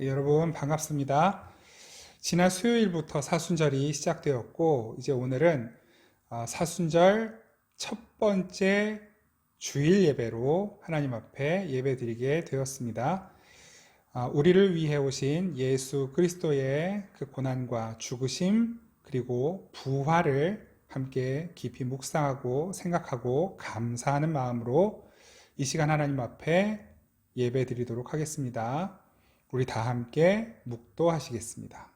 네, 여러분 반갑습니다. 지난 수요일부터 사순절이 시작되었고 이제 오늘은 사순절 첫 번째 주일 예배로 하나님 앞에 예배드리게 되었습니다. 우리를 위해 오신 예수 그리스도의 그 고난과 죽으심 그리고 부활을 함께 깊이 묵상하고 생각하고 감사하는 마음으로 이 시간 하나님 앞에 예배드리도록 하겠습니다. 우리 다 함께 묵도하시겠습니다.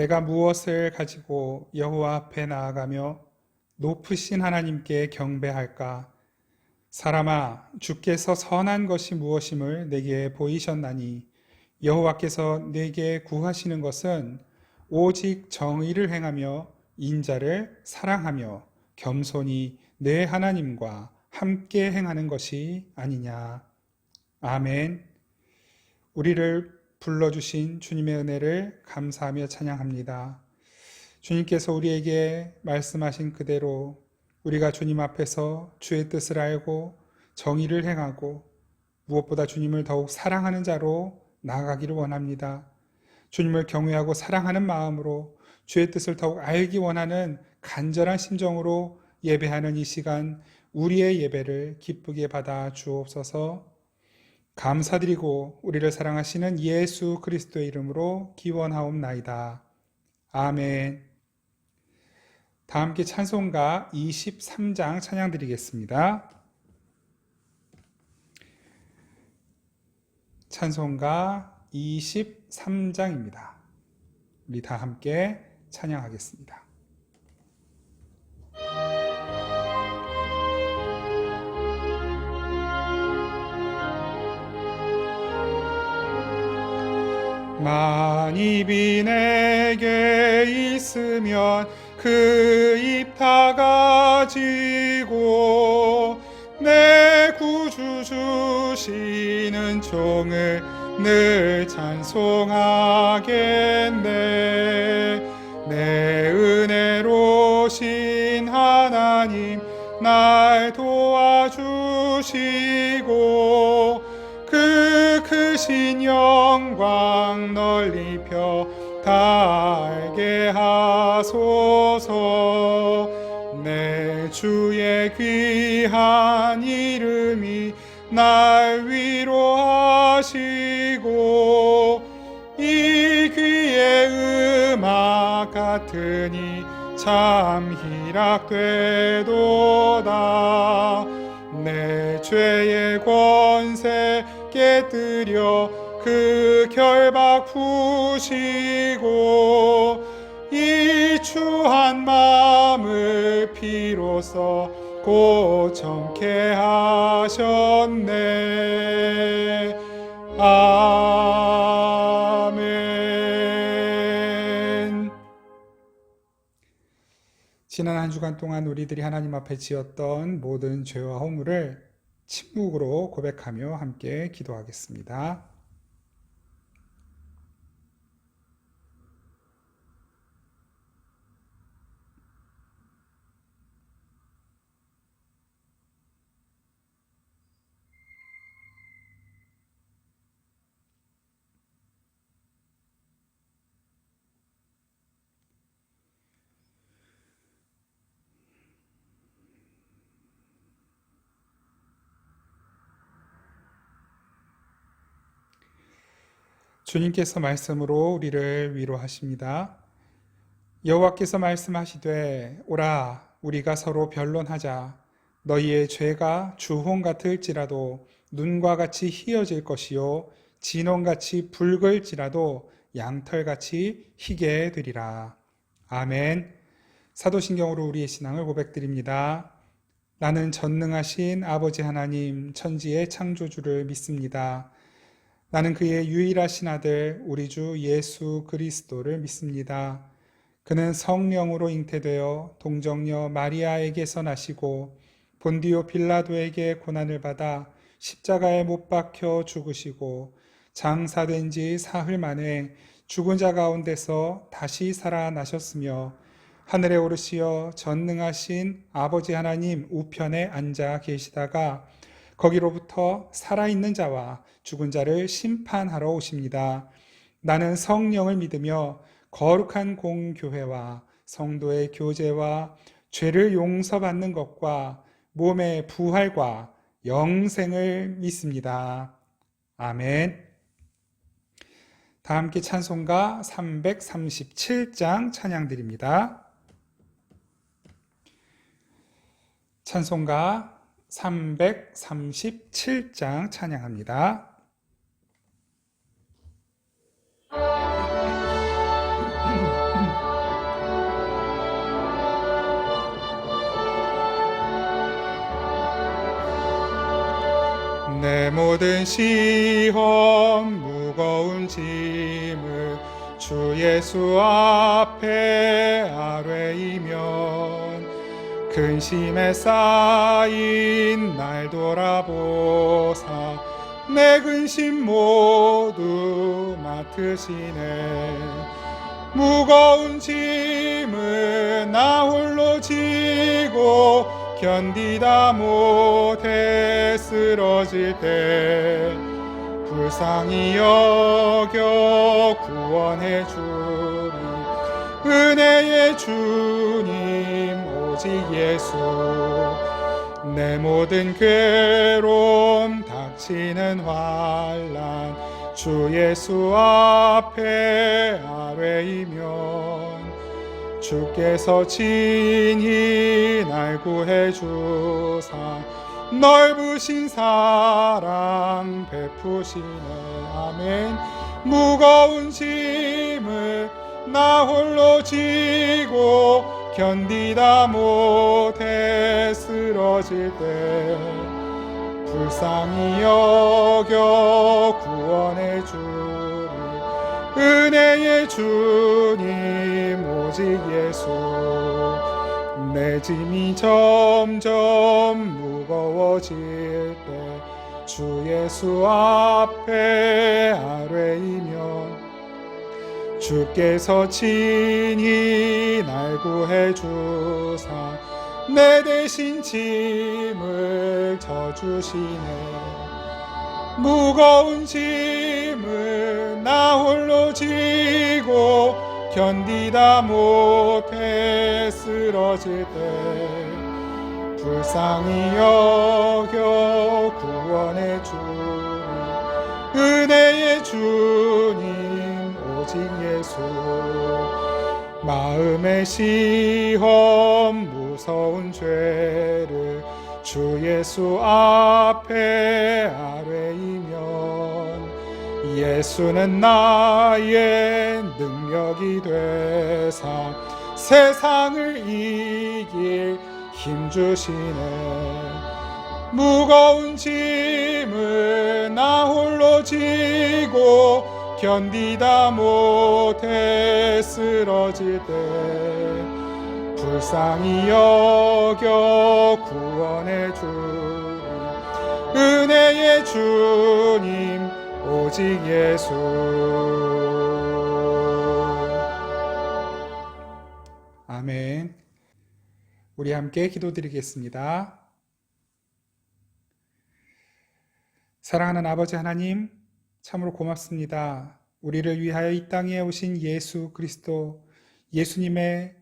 내가 무엇을 가지고 여호와 앞에 나아가며 높으신 하나님께 경배할까? 사람아, 주께서 선한 것이 무엇임을 내게 보이셨나니 여호와께서 내게 구하시는 것은 오직 정의를 행하며 인자를 사랑하며 겸손히 내 하나님과 함께 행하는 것이 아니냐. 아멘. 우리를 불러주신 주님의 은혜를 감사하며 찬양합니다. 주님께서 우리에게 말씀하신 그대로 우리가 주님 앞에서 주의 뜻을 알고 정의를 행하고 무엇보다 주님을 더욱 사랑하는 자로 나아가기를 원합니다. 주님을 경외하고 사랑하는 마음으로 주의 뜻을 더욱 알기 원하는 간절한 심정으로 예배하는 이 시간 우리의 예배를 기쁘게 받아 주옵소서. 감사드리고 우리를 사랑하시는 예수 그리스도의 이름으로 기원하옵나이다. 아멘. 다 함께 찬송가 23장 찬양 드리겠습니다. 찬송가 23장입니다. 우리 다 함께 찬양하겠습니다. 만입이 내게 있으면 그 입 다 가지고 내 구주 주시는 종을 늘 찬송하겠네. 내 은혜로신 하나님 날 도와주시고 그 크신 영광 널리 펴 다 알게 하소서. 내 주의 귀한 이름이 날 위로하시고 이 귀의 음악 같으니 참 희락되도다. 내 죄의 권세 깨뜨려 그 결박 푸시고 이 추한 마음을 피로써 고청케 하셨네. 아멘. 지난 한 주간 동안 우리들이 하나님 앞에 지었던 모든 죄와 허물을 침묵으로 고백하며 함께 기도하겠습니다. 주님께서 말씀으로 우리를 위로하십니다. 여호와께서 말씀하시되 오라 우리가 서로 변론하자. 너희의 죄가 주홍 같을지라도 눈과 같이 희어질 것이요 진홍같이 붉을지라도 양털같이 희게 되리라. 아멘. 사도신경으로 우리의 신앙을 고백드립니다. 나는 전능하신 아버지 하나님 천지의 창조주를 믿습니다. 나는 그의 유일하신 아들 우리 주 예수 그리스도를 믿습니다. 그는 성령으로 잉태되어 동정녀 마리아에게서 나시고 본디오 빌라도에게 고난을 받아 십자가에 못 박혀 죽으시고 장사된 지 사흘 만에 죽은 자 가운데서 다시 살아나셨으며 하늘에 오르시어 전능하신 아버지 하나님 우편에 앉아 계시다가 거기로부터 살아있는 자와 죽은 자를 심판하러 오십니다. 나는 성령을 믿으며 거룩한 공교회와 성도의 교제와 죄를 용서받는 것과 몸의 부활과 영생을 믿습니다. 아멘. 다 함께 찬송가 337장 찬양드립니다. 찬송가 337장 찬양합니다. 내 모든 시험 무거운 짐을 주 예수 앞에 아뢰이면 근심에 쌓인 날 돌아보사 내 근심 모두 맡으시네. 무거운 짐을 나 홀로 지고 견디다 못해 쓰러질 때 불쌍히 여겨 구원해 주리 은혜의 주님 오직 예수. 내 모든 괴로움 닥치는 환난 주 예수 앞에 아뢰이면 주께서 친히 날 구해 주사 넓으신 사랑 베푸시네. 아멘. 무거운 짐을 나 홀로 지고 견디다 못해 쓰러질 때 불쌍히 여겨 구원해 주리 은혜의 주님 오직 예수. 내 짐이 점점 무거워질 때 주 예수 앞에 아뢰이면 주께서 친히 날 구해 주사 내 대신 짐을 져주시네. 무거운 짐을 나 홀로 지고 견디다 못해 쓰러질 때 불쌍히 여겨 구원해 주리 은혜의 주님 오직 예수. 마음의 시험 무서운 죄를 주 예수 앞에 아뢰이면 예수는 나의 능력이 되사 세상을 이길 힘 주시네. 무거운 짐을 나 홀로 지고 견디다 못해 쓰러질 때 불쌍히 여겨 구원해 주리 은혜의 주님 오직 예수. 아멘. 우리 함께 기도드리겠습니다. 사랑하는 아버지 하나님, 참으로 고맙습니다. 우리를 위하여 이 땅에 오신 예수 그리스도, 예수님의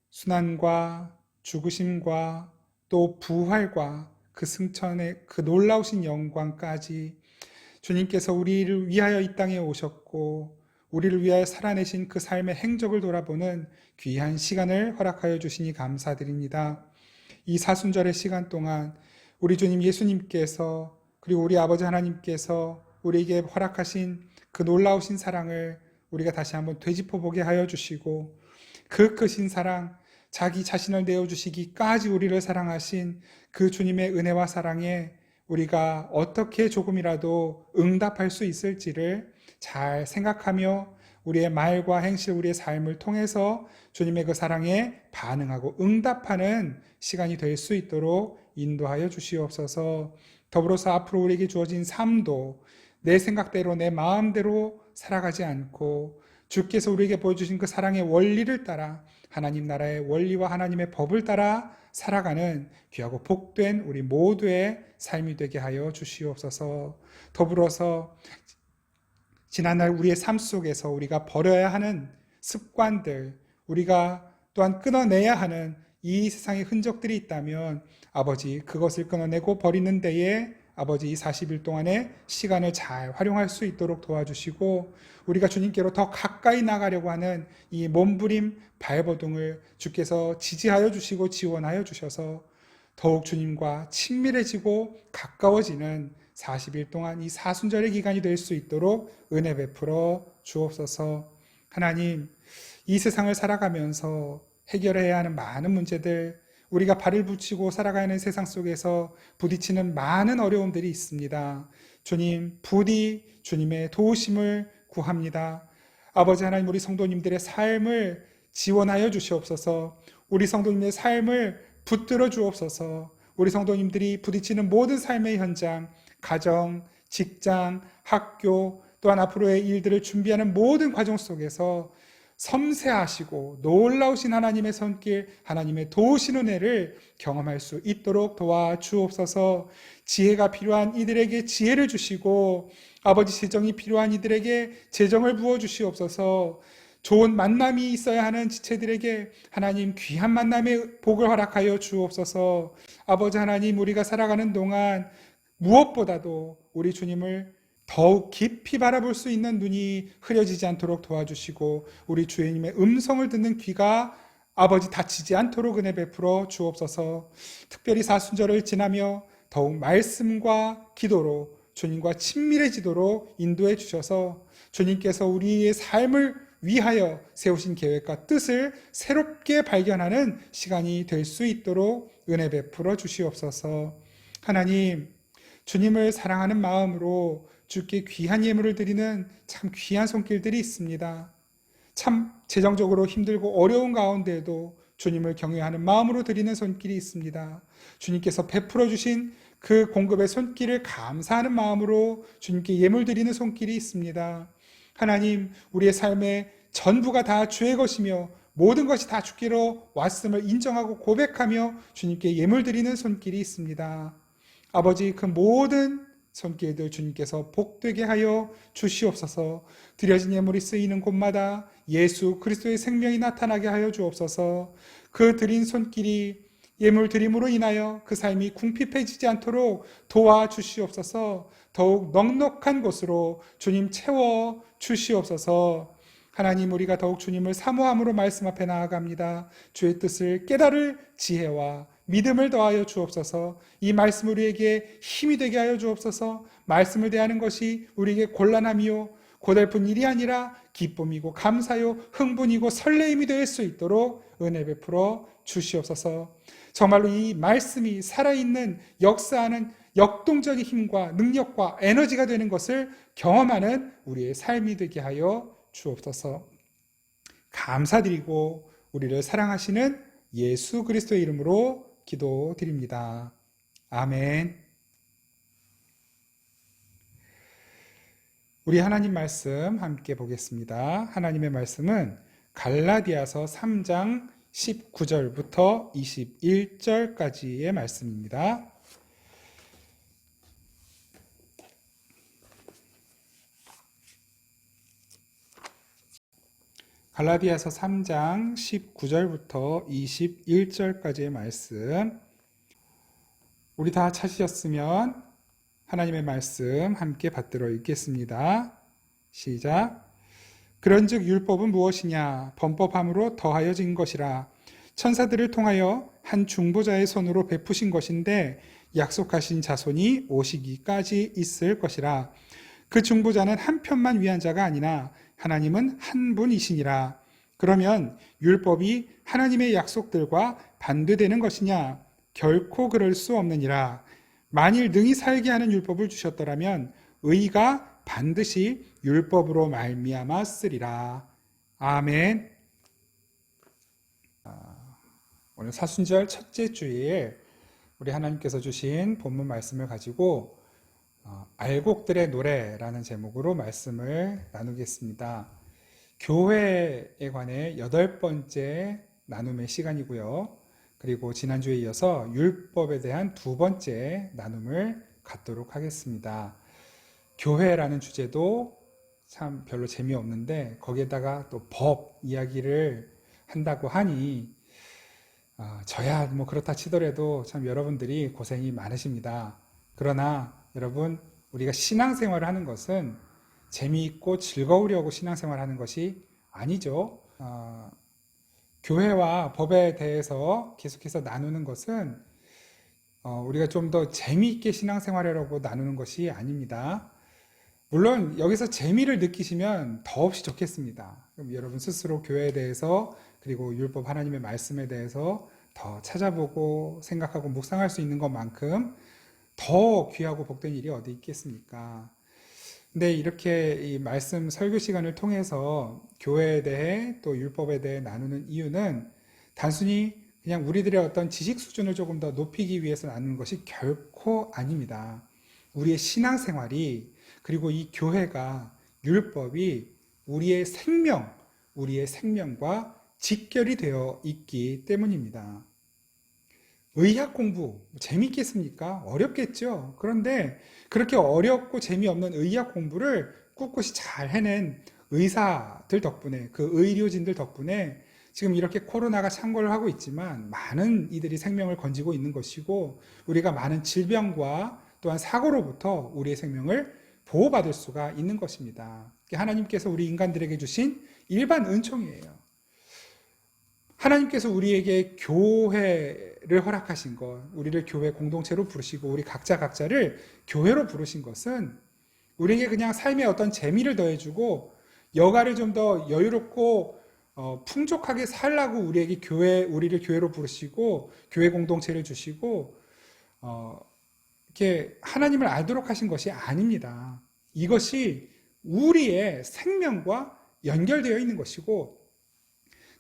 순환과 죽으심과 또 부활과 그 승천의 그 놀라우신 영광까지 주님께서 우리를 위하여 이 땅에 오셨고 우리를 위하여 살아내신 그 삶의 행적을 돌아보는 귀한 시간을 허락하여 주시니 감사드립니다. 이 사순절의 시간 동안 우리 주님 예수님께서 그리고 우리 아버지 하나님께서 우리에게 허락하신 그 놀라우신 사랑을 우리가 다시 한번 되짚어보게 하여 주시고, 그 크신 사랑, 자기 자신을 내어주시기까지 우리를 사랑하신 그 주님의 은혜와 사랑에 우리가 어떻게 조금이라도 응답할 수 있을지를 잘 생각하며 우리의 말과 행실, 우리의 삶을 통해서 주님의 그 사랑에 반응하고 응답하는 시간이 될 수 있도록 인도하여 주시옵소서. 더불어서 앞으로 우리에게 주어진 삶도 내 생각대로 내 마음대로 살아가지 않고 주께서 우리에게 보여주신 그 사랑의 원리를 따라 하나님 나라의 원리와 하나님의 법을 따라 살아가는 귀하고 복된 우리 모두의 삶이 되게 하여 주시옵소서. 더불어서 지난날 우리의 삶 속에서 우리가 버려야 하는 습관들, 우리가 또한 끊어내야 하는 이 세상의 흔적들이 있다면 아버지 그것을 끊어내고 버리는 데에 아버지 이 40일 동안의 시간을 잘 활용할 수 있도록 도와주시고, 우리가 주님께로 더 가까이 나가려고 하는 이 몸부림 발버둥을 주께서 지지하여 주시고 지원하여 주셔서 더욱 주님과 친밀해지고 가까워지는 40일 동안 이 사순절의 기간이 될 수 있도록 은혜 베풀어 주옵소서. 하나님, 이 세상을 살아가면서 해결해야 하는 많은 문제들, 우리가 발을 붙이고 살아가는 세상 속에서 부딪히는 많은 어려움들이 있습니다. 주님, 부디 주님의 도우심을 구합니다. 아버지 하나님, 우리 성도님들의 삶을 지원하여 주시옵소서. 우리 성도님의 삶을 붙들어 주옵소서. 우리 성도님들이 부딪히는 모든 삶의 현장, 가정, 직장, 학교, 또한 앞으로의 일들을 준비하는 모든 과정 속에서 섬세하시고 놀라우신 하나님의 손길, 하나님의 도우신 은혜를 경험할 수 있도록 도와주옵소서. 지혜가 필요한 이들에게 지혜를 주시고 아버지 재정이 필요한 이들에게 재정을 부어주시옵소서. 좋은 만남이 있어야 하는 지체들에게 하나님 귀한 만남의 복을 허락하여 주옵소서. 아버지 하나님, 우리가 살아가는 동안 무엇보다도 우리 주님을 더욱 깊이 바라볼 수 있는 눈이 흐려지지 않도록 도와주시고 우리 주님의 음성을 듣는 귀가 아버지 다치지 않도록 은혜 베풀어 주옵소서. 특별히 사순절을 지나며 더욱 말씀과 기도로 주님과 친밀해지도록 인도해 주셔서 주님께서 우리의 삶을 위하여 세우신 계획과 뜻을 새롭게 발견하는 시간이 될 수 있도록 은혜 베풀어 주시옵소서. 하나님, 주님을 사랑하는 마음으로 주께 귀한 예물을 드리는 참 귀한 손길들이 있습니다. 참 재정적으로 힘들고 어려운 가운데에도 주님을 경외하는 마음으로 드리는 손길이 있습니다. 주님께서 베풀어 주신 그 공급의 손길을 감사하는 마음으로 주님께 예물 드리는 손길이 있습니다. 하나님, 우리의 삶의 전부가 다 주의 것이며 모든 것이 다 주께로 왔음을 인정하고 고백하며 주님께 예물 드리는 손길이 있습니다. 아버지, 그 모든 손길들 주님께서 복되게 하여 주시옵소서. 드려진 예물이 쓰이는 곳마다 예수 그리스도의 생명이 나타나게 하여 주옵소서. 그 드린 손길이 예물 드림으로 인하여 그 삶이 궁핍해지지 않도록 도와주시옵소서. 더욱 넉넉한 곳으로 주님 채워 주시옵소서. 하나님, 우리가 더욱 주님을 사모함으로 말씀 앞에 나아갑니다. 주의 뜻을 깨달을 지혜와 믿음을 더하여 주옵소서. 이 말씀 우리에게 힘이 되게 하여 주옵소서. 말씀을 대하는 것이 우리에게 곤란함이요 고달픈 일이 아니라 기쁨이고 감사요 흥분이고 설레임이 될 수 있도록 은혜 베풀어 주시옵소서. 정말로 이 말씀이 살아있는 역사하는 역동적인 힘과 능력과 에너지가 되는 것을 경험하는 우리의 삶이 되게 하여 주옵소서. 감사드리고 우리를 사랑하시는 예수 그리스도의 이름으로 기도드립니다. 아멘. 우리 하나님 말씀 함께 보겠습니다. 하나님의 말씀은 갈라디아서 3장 19절부터 21절까지의 말씀입니다. 갈라디아서 3장 19절부터 21절까지의 말씀, 우리 다 찾으셨으면 하나님의 말씀 함께 받들어 읽겠습니다. 시작. 그런즉 율법은 무엇이냐? 범법함으로 더하여진 것이라. 천사들을 통하여 한 중보자의 손으로 베푸신 것인데 약속하신 자손이 오시기까지 있을 것이라. 그 중보자는 한 편만 위한 자가 아니나 하나님은 한 분이시니라. 그러면 율법이 하나님의 약속들과 반대되는 것이냐? 결코 그럴 수 없느니라. 만일 능히 살게 하는 율법을 주셨더라면 의가 반드시 율법으로 말미암아 쓰리라. 아멘. 오늘 사순절 첫째 주일에 우리 하나님께서 주신 본문 말씀을 가지고 알곡들의 노래라는 제목으로 말씀을 나누겠습니다. 교회에 관해 8번째 나눔의 시간이고요. 그리고 지난주에 이어서 율법에 대한 2번째 나눔을 갖도록 하겠습니다. 교회라는 주제도 참 별로 재미없는데 거기에다가 또 법 이야기를 한다고 하니 저야 뭐 그렇다 치더라도 참 여러분들이 고생이 많으십니다. 그러나 여러분, 우리가 신앙생활을 하는 것은 재미있고 즐거우려고 신앙생활을 하는 것이 아니죠. 교회와 법에 대해서 계속해서 나누는 것은 우리가 좀 더 재미있게 신앙생활하려고 나누는 것이 아닙니다. 물론 여기서 재미를 느끼시면 더없이 좋겠습니다. 그럼 여러분 스스로 교회에 대해서 그리고 율법 하나님의 말씀에 대해서 더 찾아보고 생각하고 묵상할 수 있는 것만큼 더 귀하고 복된 일이 어디 있겠습니까? 근데 이렇게 이 말씀 설교 시간을 통해서 교회에 대해 또 율법에 대해 나누는 이유는 단순히 그냥 우리들의 어떤 지식 수준을 조금 더 높이기 위해서 나누는 것이 결코 아닙니다. 우리의 신앙생활이 그리고 이 교회가 율법이 우리의 생명과 직결이 되어 있기 때문입니다. 의학 공부 재밌겠습니까? 어렵겠죠. 그런데 그렇게 어렵고 재미없는 의학 공부를 꿋꿋이 잘 해낸 의사들 덕분에, 그 의료진들 덕분에 지금 이렇게 코로나가 창궐을 하고 있지만 많은 이들이 생명을 건지고 있는 것이고, 우리가 많은 질병과 또한 사고로부터 우리의 생명을 보호받을 수가 있는 것입니다. 하나님께서 우리 인간들에게 주신 일반 은총이에요. 하나님께서 우리에게 교회를 허락하신 것, 우리를 교회 공동체로 부르시고 우리 각자를 교회로 부르신 것은 우리에게 그냥 삶에 어떤 재미를 더해주고 여가를 좀 더 여유롭고 풍족하게 살라고 우리를 교회로 부르시고 교회 공동체를 주시고 이렇게 하나님을 알도록 하신 것이 아닙니다. 이것이 우리의 생명과 연결되어 있는 것이고,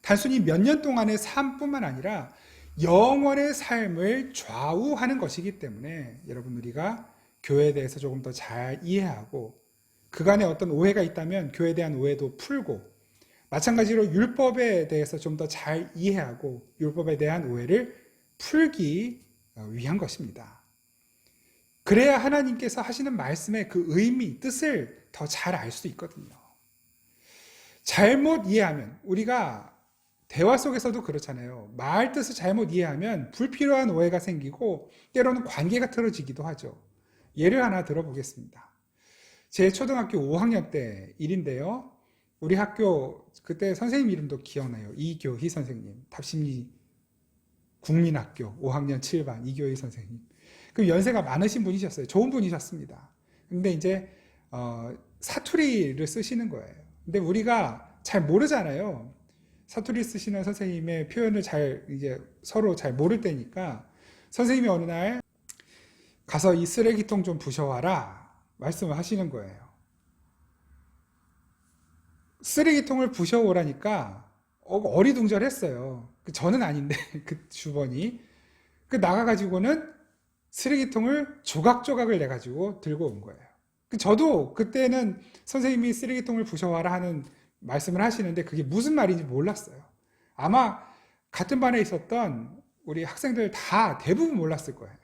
단순히 몇 년 동안의 삶뿐만 아니라 영원의 삶을 좌우하는 것이기 때문에 여러분, 우리가 교회에 대해서 조금 더 잘 이해하고 그간에 어떤 오해가 있다면 교회에 대한 오해도 풀고, 마찬가지로 율법에 대해서 좀 더 잘 이해하고 율법에 대한 오해를 풀기 위한 것입니다. 그래야 하나님께서 하시는 말씀의 그 의미, 뜻을 더 잘 알 수 있거든요. 잘못 이해하면, 우리가 대화 속에서도 그렇잖아요. 말 뜻을 잘못 이해하면 불필요한 오해가 생기고 때로는 관계가 틀어지기도 하죠. 예를 하나 들어보겠습니다. 제 초등학교 5학년 때 일인데요. 우리 학교 그때 선생님 이름도 기억나요. 이교희 선생님, 답심리 국민학교 5학년 7반 이교희 선생님. 그럼 연세가 많으신 분이셨어요. 좋은 분이셨습니다. 근데 이제 사투리를 쓰시는 거예요. 근데 우리가 잘 모르잖아요. 사투리 쓰시는 선생님의 표현을 서로 잘 모를 때니까 선생님이 어느 날 가서 이 쓰레기통 좀 부셔와라 말씀을 하시는 거예요. 쓰레기통을 부셔오라니까 어리둥절했어요. 저는 아닌데 그 주번이 나가가지고는 쓰레기통을 조각조각을 내가지고 들고 온 거예요. 저도 그때는 선생님이 쓰레기통을 부셔와라 하는 말씀을 하시는데 그게 무슨 말인지 몰랐어요. 아마 같은 반에 있었던 우리 학생들 대부분 몰랐을 거예요.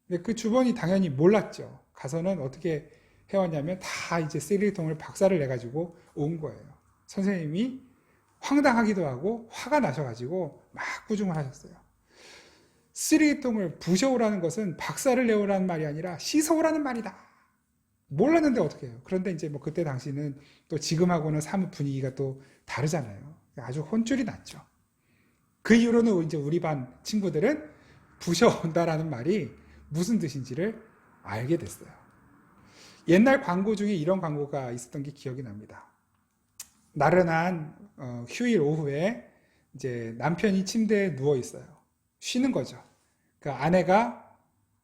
근데 그 주번이 당연히 몰랐죠. 가서는 어떻게 해왔냐면 다 이제 쓰레기통을 박살을 내가지고 온 거예요. 선생님이 황당하기도 하고 화가 나셔가지고 막 꾸중을 하셨어요. 쓰레기통을 부셔오라는 것은 박살을 내오라는 말이 아니라 씻어오라는 말이다. 몰랐는데 어떻게 해요? 그런데 이제 뭐 그때 당시는 또 지금하고는 사뭇 분위기가 또 다르잖아요. 아주 혼쭐이 났죠. 그 이후로는 이제 우리 반 친구들은 부셔온다라는 말이 무슨 뜻인지를 알게 됐어요. 옛날 광고 중에 이런 광고가 있었던 게 기억이 납니다. 나른한 휴일 오후에 이제 남편이 침대에 누워 있어요. 쉬는 거죠. 그 아내가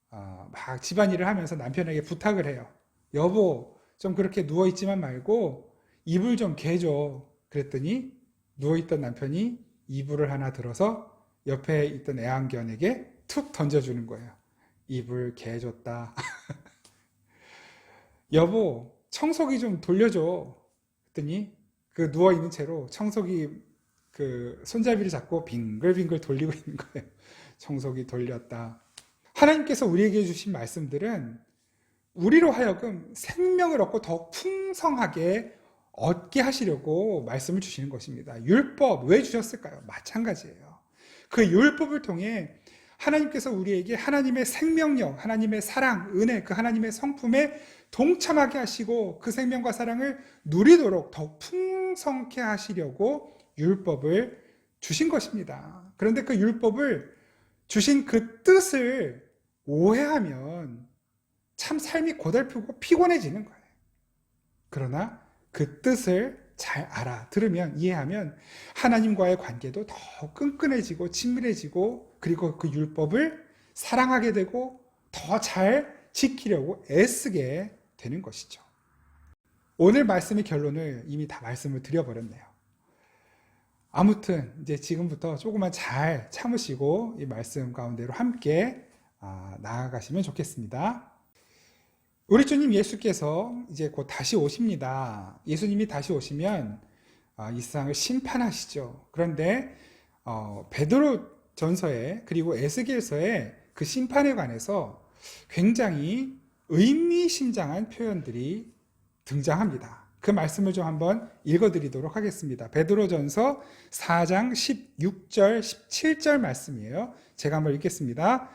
막 집안일을 하면서 남편에게 부탁을 해요. 여보, 좀 그렇게 누워 있지만 말고 이불 좀 개줘. 그랬더니 누워있던 남편이 이불을 하나 들어서 옆에 있던 애완견에게 툭 던져주는 거예요. 이불 개줬다. 여보, 청소기 좀 돌려줘. 그랬더니 그 누워있는 채로 청소기 그 손잡이를 잡고 빙글빙글 돌리고 있는 거예요. 청소기 돌렸다. 하나님께서 우리에게 주신 말씀들은 우리로 하여금 생명을 얻고 더 풍성하게 얻게 하시려고 말씀을 주시는 것입니다. 율법 왜 주셨을까요? 마찬가지예요. 그 율법을 통해 하나님께서 우리에게 하나님의 생명력, 하나님의 사랑, 은혜, 그 하나님의 성품에 동참하게 하시고 그 생명과 사랑을 누리도록 더 풍성케 하시려고 율법을 주신 것입니다. 그런데 그 율법을 주신 그 뜻을 오해하면 참 삶이 고달프고 피곤해지는 거예요. 그러나 그 뜻을 잘 알아들으면, 이해하면 하나님과의 관계도 더 끈끈해지고 친밀해지고, 그리고 그 율법을 사랑하게 되고 더 잘 지키려고 애쓰게 되는 것이죠. 오늘 말씀의 결론을 이미 다 말씀을 드려버렸네요. 아무튼 이제 지금부터 조금만 잘 참으시고 이 말씀 가운데로 함께 나아가시면 좋겠습니다. 우리 주님 예수께서 이제 곧 다시 오십니다. 예수님이 다시 오시면 이 세상을 심판하시죠. 그런데 베드로 전서에 그리고 에스겔서에 그 심판에 관해서 굉장히 의미심장한 표현들이 등장합니다. 그 말씀을 좀 한번 읽어드리도록 하겠습니다. 베드로전서 4장 16절, 17절 말씀이에요. 제가 한번 읽겠습니다.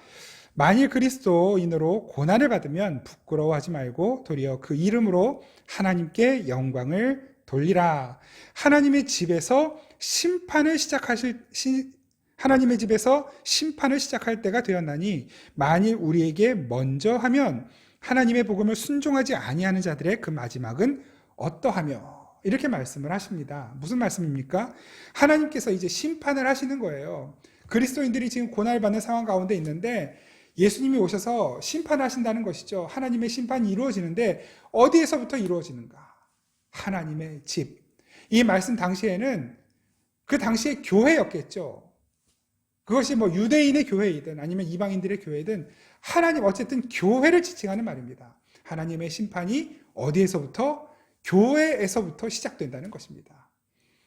만일 그리스도인으로 고난을 받으면 부끄러워하지 말고 도리어 그 이름으로 하나님께 영광을 돌리라. 하나님의 집에서 심판을 시작할 때가 되었나니 만일 우리에게 먼저 하면 하나님의 복음을 순종하지 아니하는 자들의 그 마지막은 어떠하며, 이렇게 말씀을 하십니다. 무슨 말씀입니까? 하나님께서 이제 심판을 하시는 거예요. 그리스도인들이 지금 고난을 받는 상황 가운데 있는데 예수님이 오셔서 심판하신다는 것이죠. 하나님의 심판이 이루어지는데 어디에서부터 이루어지는가? 하나님의 집. 이 말씀 당시에는 그 당시의 교회였겠죠. 그것이 뭐 유대인의 교회이든 아니면 이방인들의 교회든 하나님, 어쨌든 교회를 지칭하는 말입니다. 하나님의 심판이 어디에서부터? 교회에서부터 시작된다는 것입니다.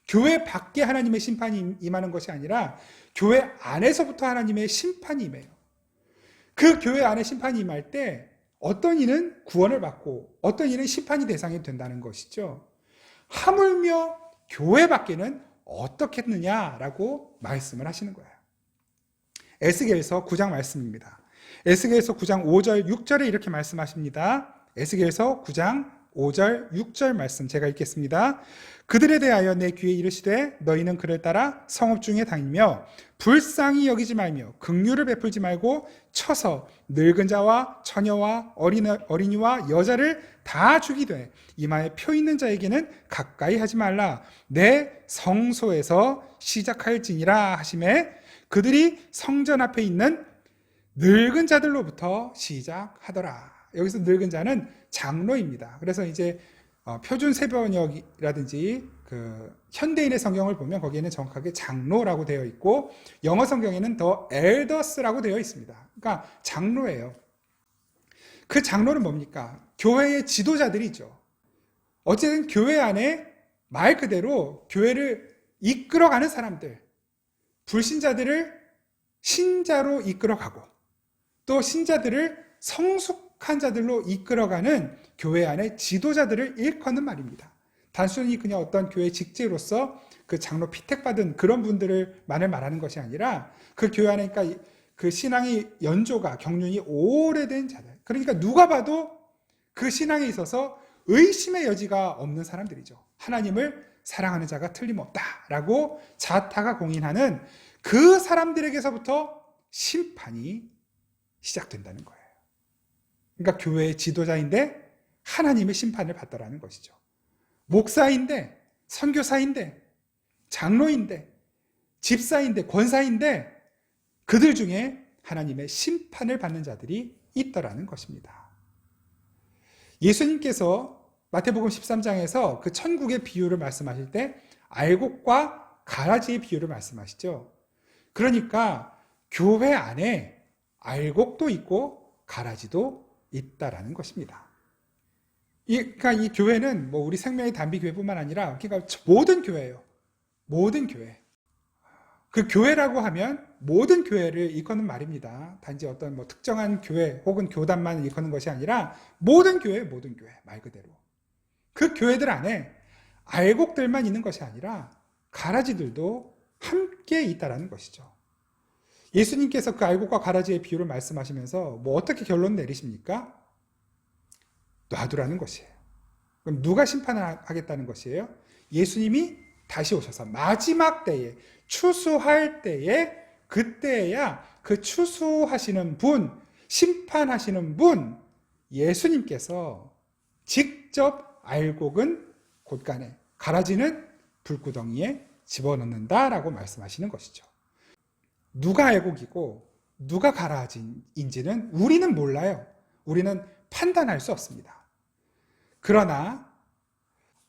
교회 밖에 하나님의 심판이 임하는 것이 아니라 교회 안에서부터 하나님의 심판이 임해요. 그 교회 안에 심판이 임할 때 어떤 이는 구원을 받고 어떤 이는 심판이 대상이 된다는 것이죠. 하물며 교회 밖에는 어떻겠느냐라고 말씀을 하시는 거예요. 에스겔서 9장 말씀입니다. 에스겔서 9장 5절 6절에 이렇게 말씀하십니다. 에스겔서 9장 5절 6절 말씀 제가 읽겠습니다. 그들에 대하여 내 귀에 이르시되 너희는 그를 따라 성읍 중에 다니며 불쌍히 여기지 말며 긍휼을 베풀지 말고 쳐서 늙은 자와 처녀와 어린이와 여자를 다 죽이되 이마에 표 있는 자에게는 가까이 하지 말라. 내 성소에서 시작할지니라 하시매 그들이 성전 앞에 있는 늙은 자들로부터 시작하더라. 여기서 늙은 자는 장로입니다. 그래서 이제 표준 세번역이라든지 그 현대인의 성경을 보면 거기에는 정확하게 장로라고 되어 있고 영어 성경에는 더 엘더스라고 되어 있습니다. 그러니까 장로예요. 그 장로는 뭡니까? 교회의 지도자들이죠. 어쨌든 교회 안에 말 그대로 교회를 이끌어가는 사람들, 불신자들을 신자로 이끌어가고 또 신자들을 성숙한 자들로 이끌어가는 교회 안의 지도자들을 일컫는 말입니다. 단순히 그냥 어떤 교회 직제로서 그 장로 피택받은 그런 분들만을 말하는 것이 아니라 그 교회 안에 그러니까 그 신앙의 연조가 경륜이 오래된 자들, 그러니까 누가 봐도 그 신앙에 있어서 의심의 여지가 없는 사람들이죠. 하나님을 사랑하는 자가 틀림없다라고 자타가 공인하는 그 사람들에게서부터 심판이 시작된다는 거예요. 그러니까 교회의 지도자인데 하나님의 심판을 받더라는 것이죠. 목사인데, 선교사인데, 장로인데, 집사인데, 권사인데 그들 중에 하나님의 심판을 받는 자들이 있더라는 것입니다. 예수님께서 마태복음 13장에서 그 천국의 비유를 말씀하실 때 알곡과 가라지의 비유를 말씀하시죠. 그러니까 교회 안에 알곡도 있고 가라지도 있다라는 것입니다. 그러니까 이 교회는 우리 생명의 단비교회뿐만 아니라 그러니까 모든 교회예요. 모든 교회. 그 교회라고 하면 모든 교회를 일컫는 말입니다. 단지 어떤 특정한 교회 혹은 교단만 일컫는 것이 아니라 모든 교회 말 그대로. 그 교회들 안에 알곡들만 있는 것이 아니라 가라지들도 함께 있다라는 것이죠. 예수님께서 그 알곡과 가라지의 비유를 말씀하시면서 어떻게 결론 내리십니까? 놔두라는 것이에요. 그럼 누가 심판을 하겠다는 것이에요? 예수님이 다시 오셔서 마지막 때에 추수할 때에 그때야 그 추수하시는 분, 심판하시는 분 예수님께서 직접 알곡은 곳간에 가라지는 불구덩이에 집어넣는다라고 말씀하시는 것이죠. 누가 알곡이고 누가 가라지인지는 우리는 몰라요. 우리는 판단할 수 없습니다. 그러나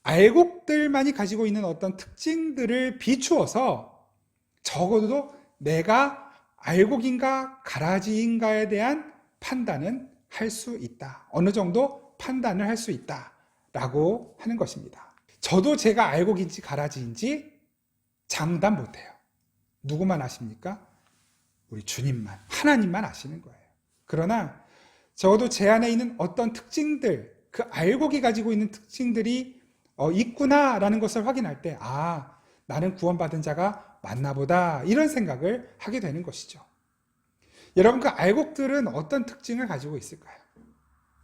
알곡들만이 가지고 있는 어떤 특징들을 비추어서 적어도 내가 알곡인가 가라지인가에 대한 판단은 할 수 있다. 어느 정도 판단을 할 수 있다라고 하는 것입니다. 저도 제가 알곡인지 가라지인지 장담 못해요. 누구만 아십니까? 우리 주님만, 하나님만 아시는 거예요. 그러나 적어도 제 안에 있는 어떤 특징들, 그 알곡이 가지고 있는 특징들이 있구나라는 것을 확인할 때 나는 구원받은 자가 맞나 보다 이런 생각을 하게 되는 것이죠. 여러분, 그 알곡들은 어떤 특징을 가지고 있을까요?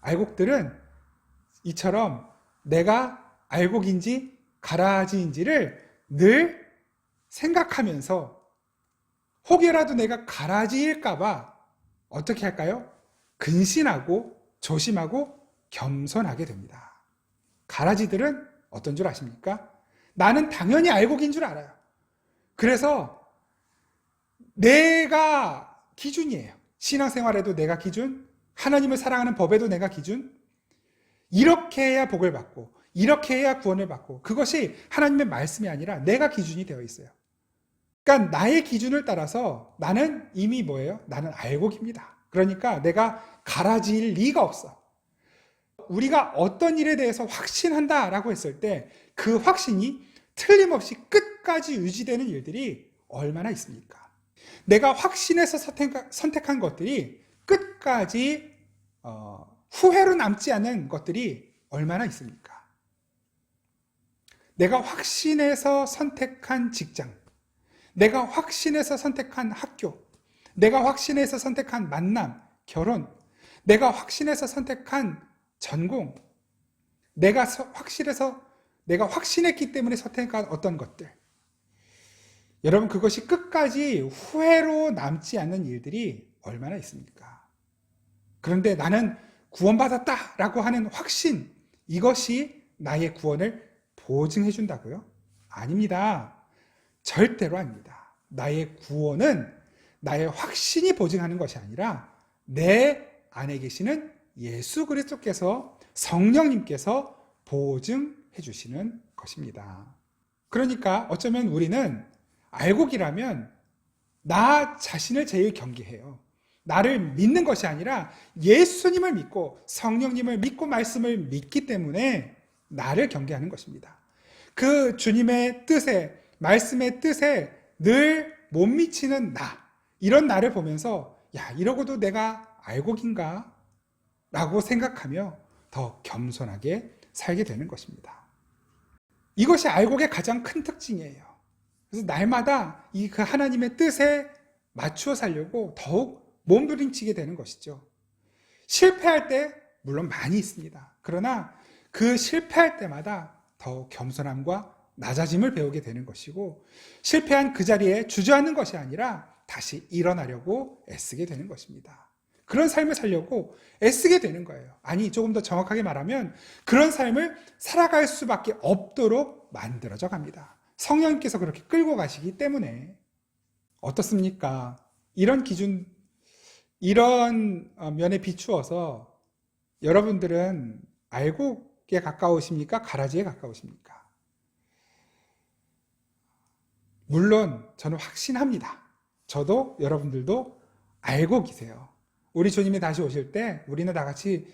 알곡들은 이처럼 내가 알곡인지 가라지인지를 늘 생각하면서 혹여라도 내가 가라지일까봐 어떻게 할까요? 근신하고 조심하고 겸손하게 됩니다. 가라지들은 어떤 줄 아십니까? 나는 당연히 알곡인 줄 알아요. 그래서 내가 기준이에요. 신앙생활에도 내가 기준, 하나님을 사랑하는 법에도 내가 기준. 이렇게 해야 복을 받고 이렇게 해야 구원을 받고 그것이 하나님의 말씀이 아니라 내가 기준이 되어 있어요. 그러니까 나의 기준을 따라서 나는 이미 뭐예요? 나는 알곡입니다. 그러니까 내가 가라지일 리가 없어. 우리가 어떤 일에 대해서 확신한다라고 했을 때 그 확신이 틀림없이 끝까지 유지되는 일들이 얼마나 있습니까? 내가 확신해서 선택한 것들이 끝까지 후회로 남지 않는 것들이 얼마나 있습니까? 내가 확신해서 선택한 직장, 내가 확신해서 선택한 학교, 내가 확신해서 선택한 만남, 결혼, 내가 확신해서 선택한 전공, 내가 확신했기 때문에 선택한 어떤 것들. 여러분, 그것이 끝까지 후회로 남지 않는 일들이 얼마나 있습니까? 그런데 나는 구원받았다라고 하는 확신, 이것이 나의 구원을 보증해 준다고요? 아닙니다. 절대로 아닙니다. 나의 구원은 나의 확신이 보증하는 것이 아니라 내 안에 계시는 예수 그리스도께서, 성령님께서 보증해 주시는 것입니다. 그러니까 어쩌면 우리는 알곡이라면 나 자신을 제일 경계해요. 나를 믿는 것이 아니라 예수님을 믿고 성령님을 믿고 말씀을 믿기 때문에 나를 경계하는 것입니다. 그 주님의 뜻에, 말씀의 뜻에 늘 못 미치는 이런 나를 보면서 이러고도 내가 알곡인가? 라고 생각하며 더 겸손하게 살게 되는 것입니다. 이것이 알곡의 가장 큰 특징이에요. 그래서 날마다 그 하나님의 뜻에 맞추어 살려고 더욱 몸부림치게 되는 것이죠. 실패할 때 물론 많이 있습니다. 그러나 그 실패할 때마다 더 겸손함과 낮아짐을 배우게 되는 것이고, 실패한 그 자리에 주저앉는 것이 아니라 다시 일어나려고 애쓰게 되는 것입니다. 그런 삶을 살려고 애쓰게 되는 거예요. 아니, 조금 더 정확하게 말하면 그런 삶을 살아갈 수밖에 없도록 만들어져 갑니다. 성령님께서 그렇게 끌고 가시기 때문에. 어떻습니까? 이런 기준, 이런 면에 비추어서 여러분들은 알곡에 가까우십니까? 가라지에 가까우십니까? 물론 저는 확신합니다. 저도 여러분들도 알곡이세요. 우리 주님이 다시 오실 때 우리는 다 같이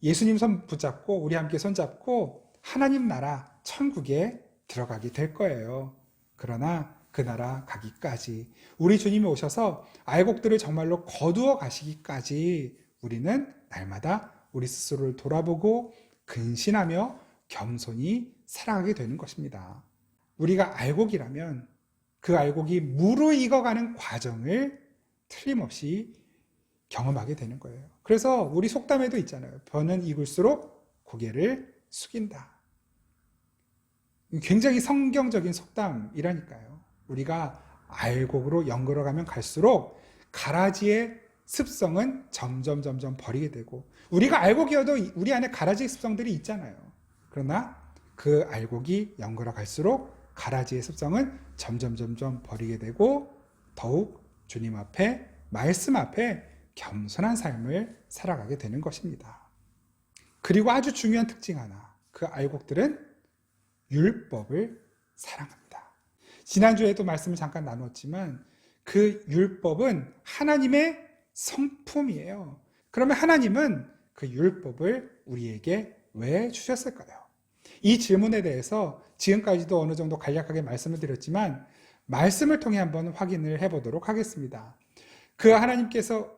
예수님 손 붙잡고 우리 함께 손잡고 하나님 나라 천국에 들어가게 될 거예요. 그러나 그 나라 가기까지, 우리 주님이 오셔서 알곡들을 정말로 거두어 가시기까지 우리는 날마다 우리 스스로를 돌아보고 근신하며 겸손히 살아가게 되는 것입니다. 우리가 알곡이라면 그 알곡이 무르익어가는 과정을 틀림없이 경험하게 되는 거예요. 그래서 우리 속담에도 있잖아요. 벼는 익을수록 고개를 숙인다. 굉장히 성경적인 속담이라니까요. 우리가 알곡으로 연결어가면 갈수록 가라지의 습성은 점점 버리게 되고, 우리가 알곡이어도 우리 안에 가라지의 습성들이 있잖아요. 그러나 그 알곡이 연결어 갈수록 가라지의 습성은 점점 버리게 되고 더욱 주님 앞에, 말씀 앞에 겸손한 삶을 살아가게 되는 것입니다. 그리고 아주 중요한 특징 하나, 그 알곡들은 율법을 사랑합니다. 지난주에도 말씀을 잠깐 나눴지만 그 율법은 하나님의 성품이에요. 그러면 하나님은 그 율법을 우리에게 왜 주셨을까요? 이 질문에 대해서 지금까지도 어느 정도 간략하게 말씀을 드렸지만 말씀을 통해 한번 확인을 해보도록 하겠습니다. 그 하나님께서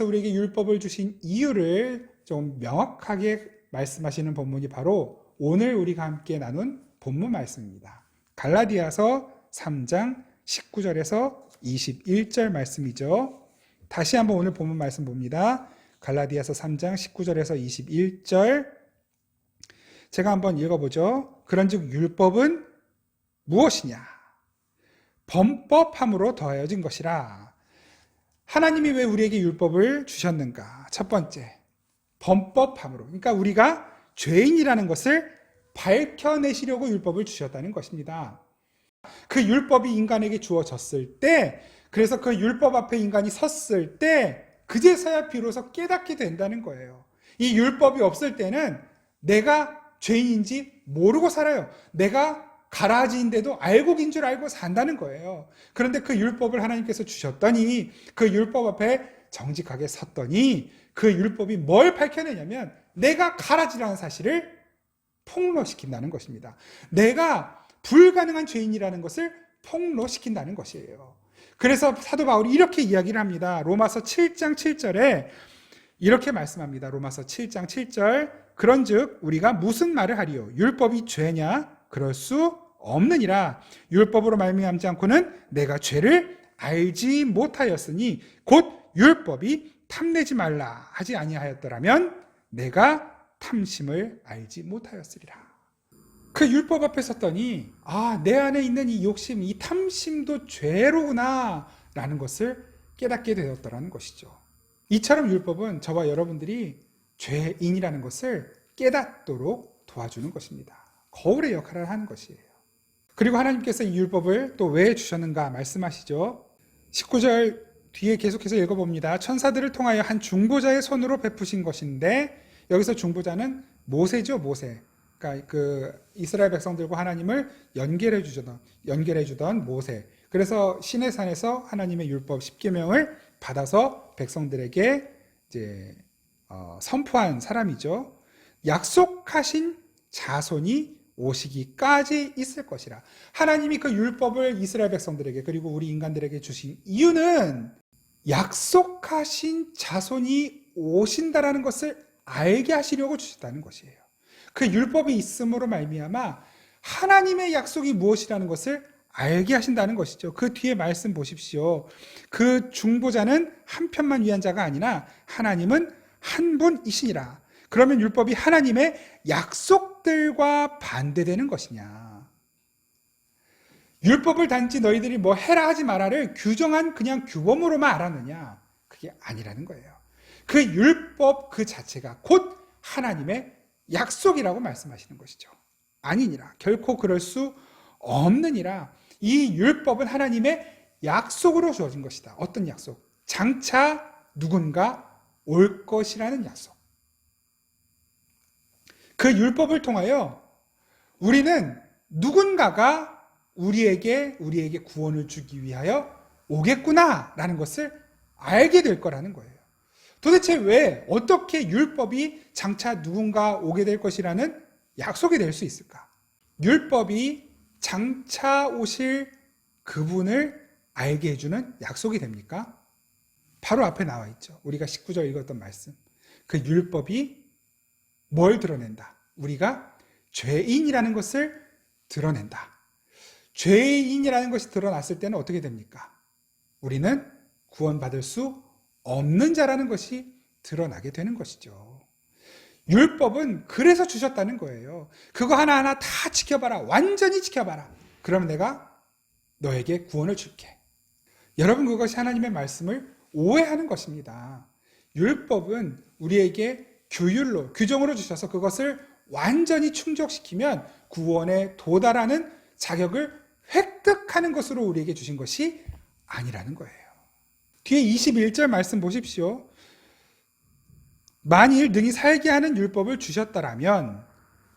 우리에게 율법을 주신 이유를 좀 명확하게 말씀하시는 본문이 바로 오늘 우리가 함께 나눈 본문 말씀입니다. 갈라디아서 3장 19절에서 21절 말씀이죠. 다시 한번 오늘 본문 말씀 봅니다. 갈라디아서 3장 19절에서 21절 제가 한번 읽어보죠. 그런즉 율법은 무엇이냐? 범법함으로 더하여진 것이라. 하나님이 왜 우리에게 율법을 주셨는가? 첫 번째, 범법함으로. 그러니까 우리가 죄인이라는 것을 밝혀내시려고 율법을 주셨다는 것입니다. 그 율법이 인간에게 주어졌을 때, 그래서 그 율법 앞에 인간이 섰을 때 그제서야 비로소 깨닫게 된다는 거예요. 이 율법이 없을 때는 내가 죄인인지 모르고 살아요. 내가 가라지인데도 알곡인 줄 알고 산다는 거예요. 그런데 그 율법을 하나님께서 주셨더니, 그 율법 앞에 정직하게 섰더니 그 율법이 뭘 밝혀내냐면 내가 가라지라는 사실을 폭로시킨다는 것입니다. 내가 불가능한 죄인이라는 것을 폭로시킨다는 것이에요. 그래서 사도 바울이 이렇게 이야기를 합니다. 로마서 7장 7절에 이렇게 말씀합니다. 로마서 7장 7절 그런즉 우리가 무슨 말을 하리요? 율법이 죄냐? 그럴 수 없느니라. 율법으로 말미암지 않고는 내가 죄를 알지 못하였으니 곧 율법이 탐내지 말라 하지 아니하였더라면 내가 탐심을 알지 못하였으리라. 그 율법 앞에 섰더니 내 안에 있는 이 욕심, 이 탐심도 죄로구나 라는 것을 깨닫게 되었더라는 것이죠. 이처럼 율법은 저와 여러분들이 죄인이라는 것을 깨닫도록 도와주는 것입니다. 거울의 역할을 하는 것이에요. 그리고 하나님께서 이 율법을 또 왜 주셨는가 말씀하시죠. 19절 뒤에 계속해서 읽어봅니다. 천사들을 통하여 한 중보자의 손으로 베푸신 것인데, 여기서 중보자는 모세죠. 모세. 그러니까 그 이스라엘 백성들과 하나님을 연결해 주던 모세. 그래서 시내산에서 하나님의 율법 10계명을 받아서 백성들에게 이제 선포한 사람이죠. 약속하신 자손이 오시기까지 있을 것이라. 하나님이 그 율법을 이스라엘 백성들에게 그리고 우리 인간들에게 주신 이유는 약속하신 자손이 오신다라는 것을 알게 하시려고 주셨다는 것이에요. 그 율법이 있음으로 말미암아 하나님의 약속이 무엇이라는 것을 알게 하신다는 것이죠. 그 뒤에 말씀 보십시오. 그 중보자는 한 편만 위한 자가 아니라 하나님은 한 분이시니라. 그러면 율법이 하나님의 약속들과 반대되는 것이냐? 율법을 단지 너희들이 뭐 해라 하지 마라를 규정한 그냥 규범으로만 알았느냐? 그게 아니라는 거예요. 그 율법 그 자체가 곧 하나님의 약속이라고 말씀하시는 것이죠. 아니니라. 결코 그럴 수 없느니라. 이 율법은 하나님의 약속으로 주어진 것이다. 어떤 약속? 장차 누군가 올 것이라는 약속. 그 율법을 통하여 우리는 누군가가 우리에게 구원을 주기 위하여 오겠구나라는 것을 알게 될 거라는 거예요. 도대체 왜 어떻게 율법이 장차 누군가 오게 될 것이라는 약속이 될 수 있을까? 율법이 장차 오실 그분을 알게 해주는 약속이 됩니까? 바로 앞에 나와 있죠. 우리가 19절 읽었던 말씀. 그 율법이 뭘 드러낸다? 우리가 죄인이라는 것을 드러낸다. 죄인이라는 것이 드러났을 때는 어떻게 됩니까? 우리는 구원받을 수 없는 자라는 것이 드러나게 되는 것이죠. 율법은 그래서 주셨다는 거예요. 그거 하나하나 다 지켜봐라. 완전히 지켜봐라. 그러면 내가 너에게 구원을 줄게. 여러분, 그것이 하나님의 말씀을 오해하는 것입니다. 율법은 우리에게 규정으로 주셔서 그것을 완전히 충족시키면 구원에 도달하는 자격을 획득하는 것으로 우리에게 주신 것이 아니라는 거예요. 뒤에 21절 말씀 보십시오. 만일 능히 살게 하는 율법을 주셨더라면,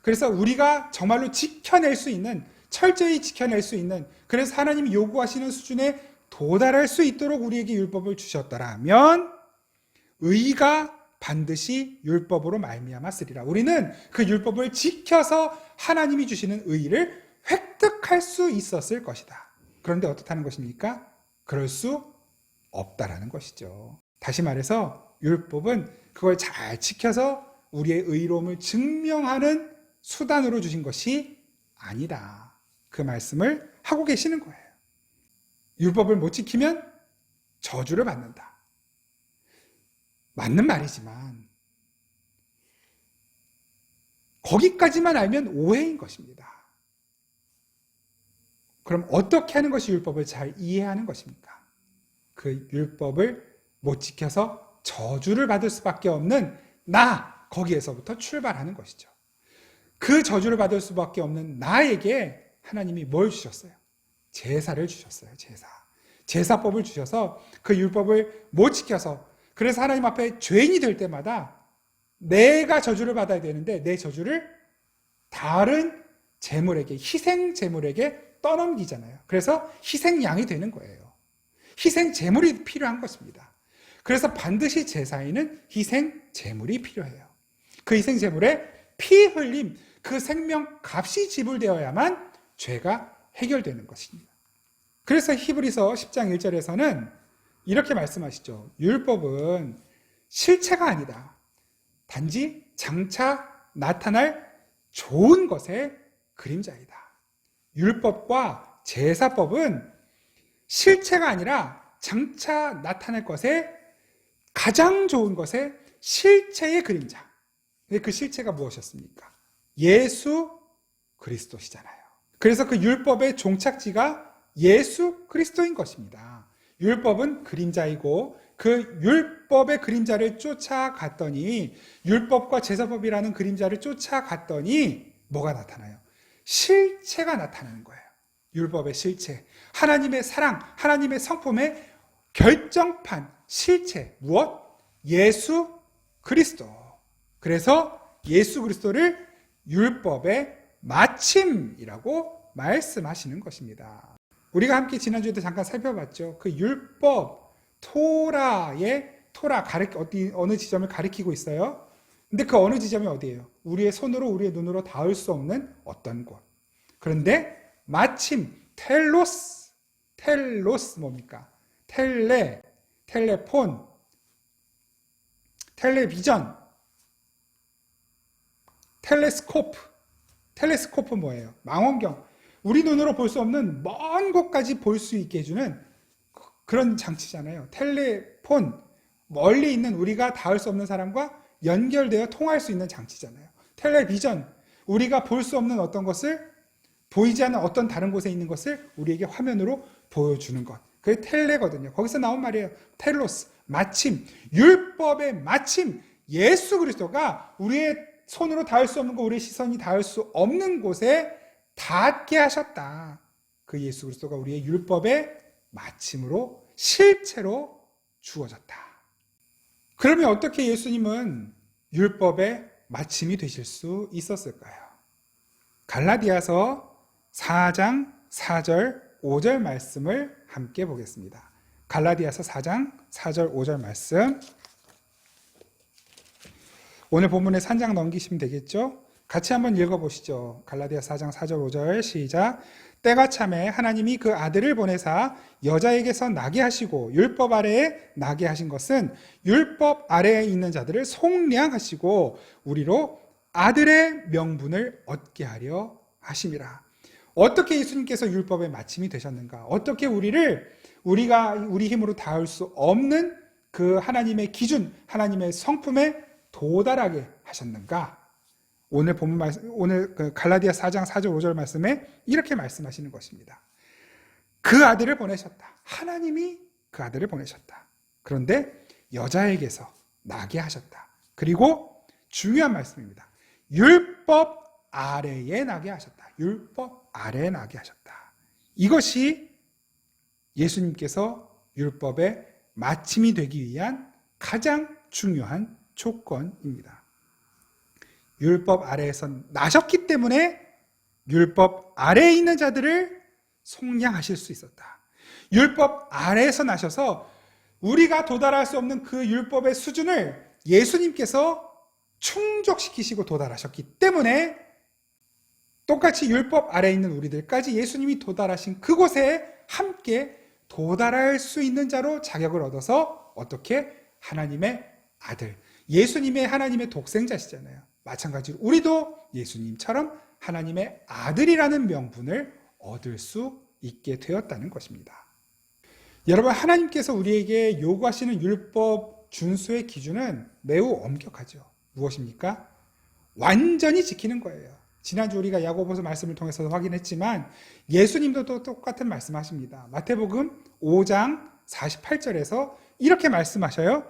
그래서 우리가 정말로 지켜낼 수 있는, 철저히 지켜낼 수 있는, 그래서 하나님이 요구하시는 수준에 도달할 수 있도록 우리에게 율법을 주셨더라면 의가 반드시 율법으로 말미암아 쓰리라. 우리는 그 율법을 지켜서 하나님이 주시는 의를 획득할 수 있었을 것이다. 그런데 어떻다는 것입니까? 그럴 수 없다라는 것이죠. 다시 말해서 율법은 그걸 잘 지켜서 우리의 의로움을 증명하는 수단으로 주신 것이 아니다. 그 말씀을 하고 계시는 거예요. 율법을 못 지키면 저주를 받는다. 맞는 말이지만 거기까지만 알면 오해인 것입니다. 그럼 어떻게 하는 것이 율법을 잘 이해하는 것입니까? 그 율법을 못 지켜서 저주를 받을 수밖에 없는 거기에서부터 출발하는 것이죠. 그 저주를 받을 수밖에 없는 나에게 하나님이 뭘 주셨어요? 제사를 주셨어요. 제사법을 주셔서 그 율법을 못 지켜서, 그래서 하나님 앞에 죄인이 될 때마다 내가 저주를 받아야 되는데 내 저주를 다른 제물에게, 희생 제물에게 떠넘기잖아요. 그래서 희생양이 되는 거예요. 희생 제물이 필요한 것입니다. 그래서 반드시 제사에는 희생 제물이 필요해요. 그 희생 제물에 피 흘림, 그 생명 값이 지불되어야만 죄가 해결되는 것입니다. 그래서 히브리서 10장 1절에서는 이렇게 말씀하시죠. 율법은 실체가 아니다. 단지 장차 나타날 좋은 것의 그림자이다. 율법과 제사법은 실체가 아니라 장차 나타날 것의 가장 좋은 것의 실체의 그림자. 그 실체가 무엇이었습니까? 예수 그리스도시잖아요. 그래서 그 율법의 종착지가 예수 그리스도인 것입니다. 율법은 그림자이고 그 율법의 그림자를 쫓아갔더니, 율법과 제사법이라는 그림자를 쫓아갔더니 뭐가 나타나요? 실체가 나타나는 거예요. 율법의 실체, 하나님의 사랑, 하나님의 성품의 결정판, 실체, 무엇? 예수 그리스도. 그래서 예수 그리스도를 율법의 마침이라고 말씀하시는 것입니다. 우리가 함께 지난주에도 잠깐 살펴봤죠. 그 율법, 어느 지점을 가리키고 있어요? 근데 그 어느 지점이 어디예요? 우리의 손으로, 우리의 눈으로 닿을 수 없는 어떤 곳. 그런데 마침 텔로스 뭡니까? 텔레폰, 텔레비전, 텔레스코프 뭐예요? 망원경. 우리 눈으로 볼 수 없는 먼 곳까지 볼 수 있게 해주는 그런 장치잖아요. 텔레폰, 멀리 있는 우리가 닿을 수 없는 사람과 연결되어 통할 수 있는 장치잖아요. 텔레비전, 우리가 볼 수 없는 어떤 것을 보이지 않는 어떤 다른 곳에 있는 것을 우리에게 화면으로 보여주는 것. 그게 텔레거든요. 거기서 나온 말이에요. 텔로스, 마침, 율법의 마침, 예수 그리스도가 우리의 손으로 닿을 수 없는 것, 우리의 시선이 닿을 수 없는 곳에 닿게 하셨다. 그 예수 그리스도가 우리의 율법의 마침으로 실체로 주어졌다. 그러면 어떻게 예수님은 율법의 마침이 되실 수 있었을까요? 갈라디아서 4장 4절 5절 말씀을 함께 보겠습니다. 갈라디아서 4장 4절 5절 말씀, 오늘 본문에 한 장 넘기시면 되겠죠? 같이 한번 읽어보시죠. 갈라디아 4장 4절 5절 시작. 때가 참에 하나님이 그 아들을 보내사 여자에게서 나게 하시고 율법 아래에 나게 하신 것은 율법 아래에 있는 자들을 속량하시고 우리로 아들의 명분을 얻게 하려 하심이라. 어떻게 예수님께서 율법의 마침이 되셨는가? 어떻게 우리가 우리 힘으로 닿을 수 없는 그 하나님의 기준, 하나님의 성품에 도달하게 하셨는가? 오늘 본문 말씀, 오늘 그 갈라디아 4장 4절 5절 말씀에 이렇게 말씀하시는 것입니다. 그 아들을 보내셨다. 하나님이 그 아들을 보내셨다. 그런데 여자에게서 나게 하셨다. 그리고 중요한 말씀입니다. 율법 아래에 나게 하셨다. 율법 아래에 나게 하셨다. 이것이 예수님께서 율법의 마침이 되기 위한 가장 중요한 조건입니다. 율법 아래에서 나셨기 때문에 율법 아래에 있는 자들을 속량하실 수 있었다. 율법 아래에서 나셔서 우리가 도달할 수 없는 그 율법의 수준을 예수님께서 충족시키시고 도달하셨기 때문에 똑같이 율법 아래에 있는 우리들까지 예수님이 도달하신 그곳에 함께 도달할 수 있는 자로 자격을 얻어서 어떻게 하나님의 아들, 예수님의 하나님의 독생자시잖아요. 마찬가지로 우리도 예수님처럼 하나님의 아들이라는 명분을 얻을 수 있게 되었다는 것입니다. 여러분, 하나님께서 우리에게 요구하시는 율법 준수의 기준은 매우 엄격하죠. 무엇입니까? 완전히 지키는 거예요. 지난주 우리가 야고보서 말씀을 통해서 확인했지만 예수님도 또 똑같은 말씀하십니다. 마태복음 5장 48절에서 이렇게 말씀하셔요.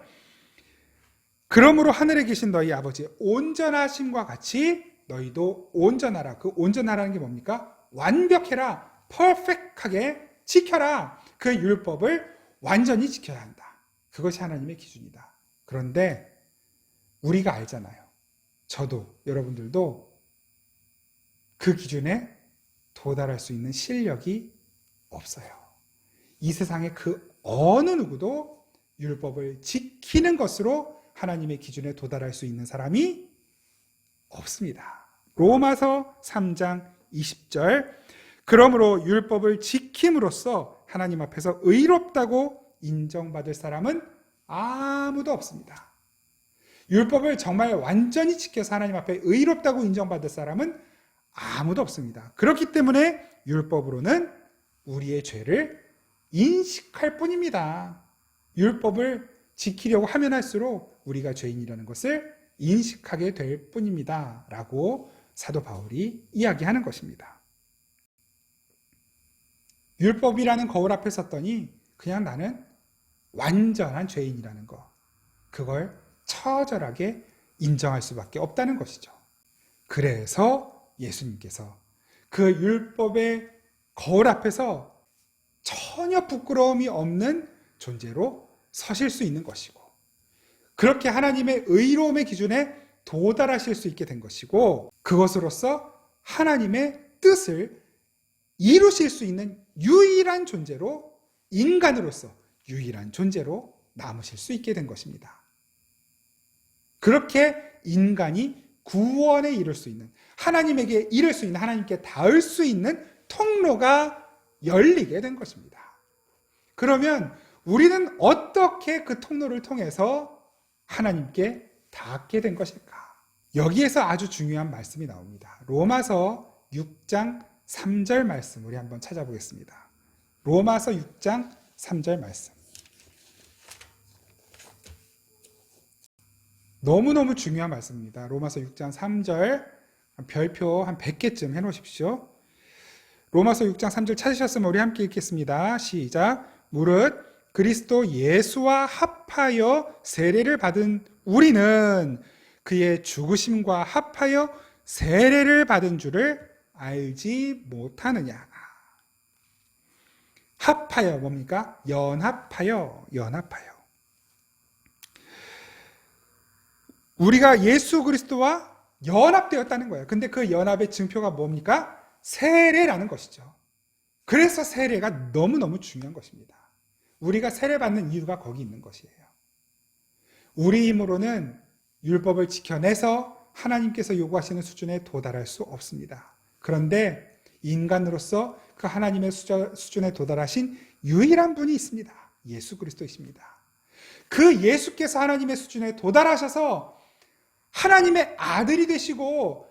그러므로 하늘에 계신 너희 아버지의 온전하심과 같이 너희도 온전하라. 그 온전하라는 게 뭡니까? 완벽해라. 퍼펙트하게 지켜라. 그 율법을 완전히 지켜야 한다. 그것이 하나님의 기준이다. 그런데 우리가 알잖아요. 저도 여러분들도 그 기준에 도달할 수 있는 실력이 없어요. 이 세상의 그 어느 누구도 율법을 지키는 것으로 하나님의 기준에 도달할 수 있는 사람이 없습니다. 로마서 3장 20절, 그러므로 율법을 지킴으로써 하나님 앞에서 의롭다고 인정받을 사람은 아무도 없습니다. 율법을 정말 완전히 지켜서 하나님 앞에 의롭다고 인정받을 사람은 아무도 없습니다. 그렇기 때문에 율법으로는 우리의 죄를 인식할 뿐입니다. 율법을 지키려고 하면 할수록 우리가 죄인이라는 것을 인식하게 될 뿐입니다. 라고 사도 바울이 이야기하는 것입니다. 율법이라는 거울 앞에 섰더니 그냥 나는 완전한 죄인이라는 것, 그걸 처절하게 인정할 수밖에 없다는 것이죠. 그래서 예수님께서 그 율법의 거울 앞에서 전혀 부끄러움이 없는 존재로 서실 수 있는 것이고, 그렇게 하나님의 의로움의 기준에 도달하실 수 있게 된 것이고, 그것으로서 하나님의 뜻을 이루실 수 있는 유일한 존재로, 인간으로서 유일한 존재로 남으실 수 있게 된 것입니다. 그렇게 인간이 구원에 이를 수 있는, 하나님에게 이를 수 있는, 하나님께 닿을 수 있는 통로가 열리게 된 것입니다. 그러면 우리는 어떻게 그 통로를 통해서 하나님께 닿게 된 것일까? 여기에서 아주 중요한 말씀이 나옵니다. 로마서 6장 3절 말씀 우리 한번 찾아보겠습니다. 로마서 6장 3절 말씀. 너무너무 중요한 말씀입니다. 로마서 6장 3절 별표 한 100개쯤 해놓으십시오. 로마서 6장 3절 찾으셨으면 우리 함께 읽겠습니다. 시작. 무릇 그리스도 예수와 합하여 세례를 받은 우리는 그의 죽으심과 합하여 세례를 받은 줄을 알지 못하느냐. 합하여 뭡니까? 연합하여. 우리가 예수 그리스도와 연합되었다는 거예요. 근데 그 연합의 증표가 뭡니까? 세례라는 것이죠. 그래서 세례가 너무너무 중요한 것입니다. 우리가 세례받는 이유가 거기 있는 것이에요. 우리 힘으로는 율법을 지켜내서 하나님께서 요구하시는 수준에 도달할 수 없습니다. 그런데 인간으로서 그 하나님의 수준에 도달하신 유일한 분이 있습니다. 예수 그리스도이십니다. 그 예수께서 하나님의 수준에 도달하셔서 하나님의 아들이 되시고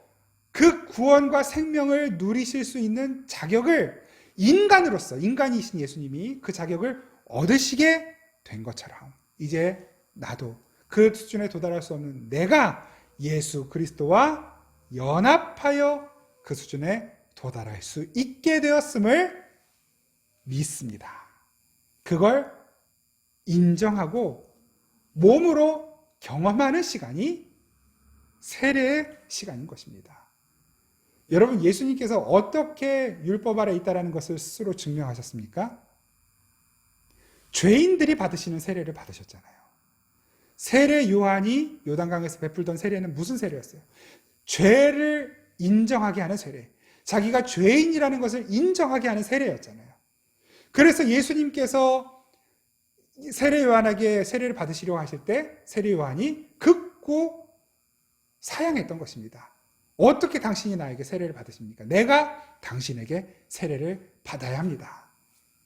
그 구원과 생명을 누리실 수 있는 자격을 인간으로서, 인간이신 예수님이 그 자격을 얻으시게 된 것처럼 이제 나도 그 수준에 도달할 수 없는 내가 예수 그리스도와 연합하여 그 수준에 도달할 수 있게 되었음을 믿습니다. 그걸 인정하고 몸으로 경험하는 시간이 세례의 시간인 것입니다. 여러분, 예수님께서 어떻게 율법 아래 있다라는 것을 스스로 증명하셨습니까? 죄인들이 받으시는 세례를 받으셨잖아요. 세례 요한이 요단강에서 베풀던 세례는 무슨 세례였어요? 죄를 인정하게 하는 세례. 자기가 죄인이라는 것을 인정하게 하는 세례였잖아요. 그래서 예수님께서 세례 요한에게 세례를 받으시려고 하실 때 세례 요한이 극구 사양했던 것입니다. 어떻게 당신이 나에게 세례를 받으십니까? 내가 당신에게 세례를 받아야 합니다.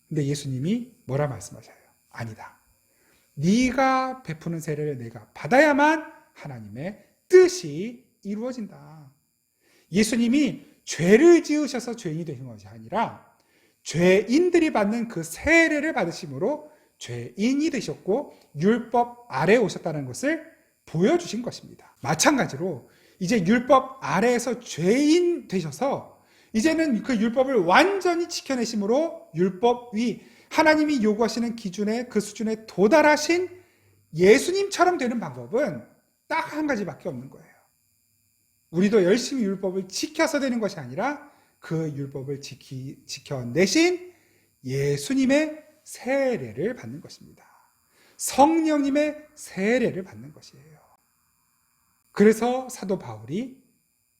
근데 예수님이 뭐라 말씀하셔요? 아니다. 네가 베푸는 세례를 내가 받아야만 하나님의 뜻이 이루어진다. 예수님이 죄를 지으셔서 죄인이 되신 것이 아니라 죄인들이 받는 그 세례를 받으심으로 죄인이 되셨고 율법 아래에 오셨다는 것을 보여주신 것입니다. 마찬가지로 이제 율법 아래에서 죄인 되셔서 이제는 그 율법을 완전히 지켜내심으로 율법 위 하나님이 요구하시는 기준의 그 수준에 도달하신 예수님처럼 되는 방법은 딱 한 가지밖에 없는 거예요. 우리도 열심히 율법을 지켜서 되는 것이 아니라 그 율법을 지켜내신 예수님의 세례를 받는 것입니다. 성령님의 세례를 받는 것이에요. 그래서 사도 바울이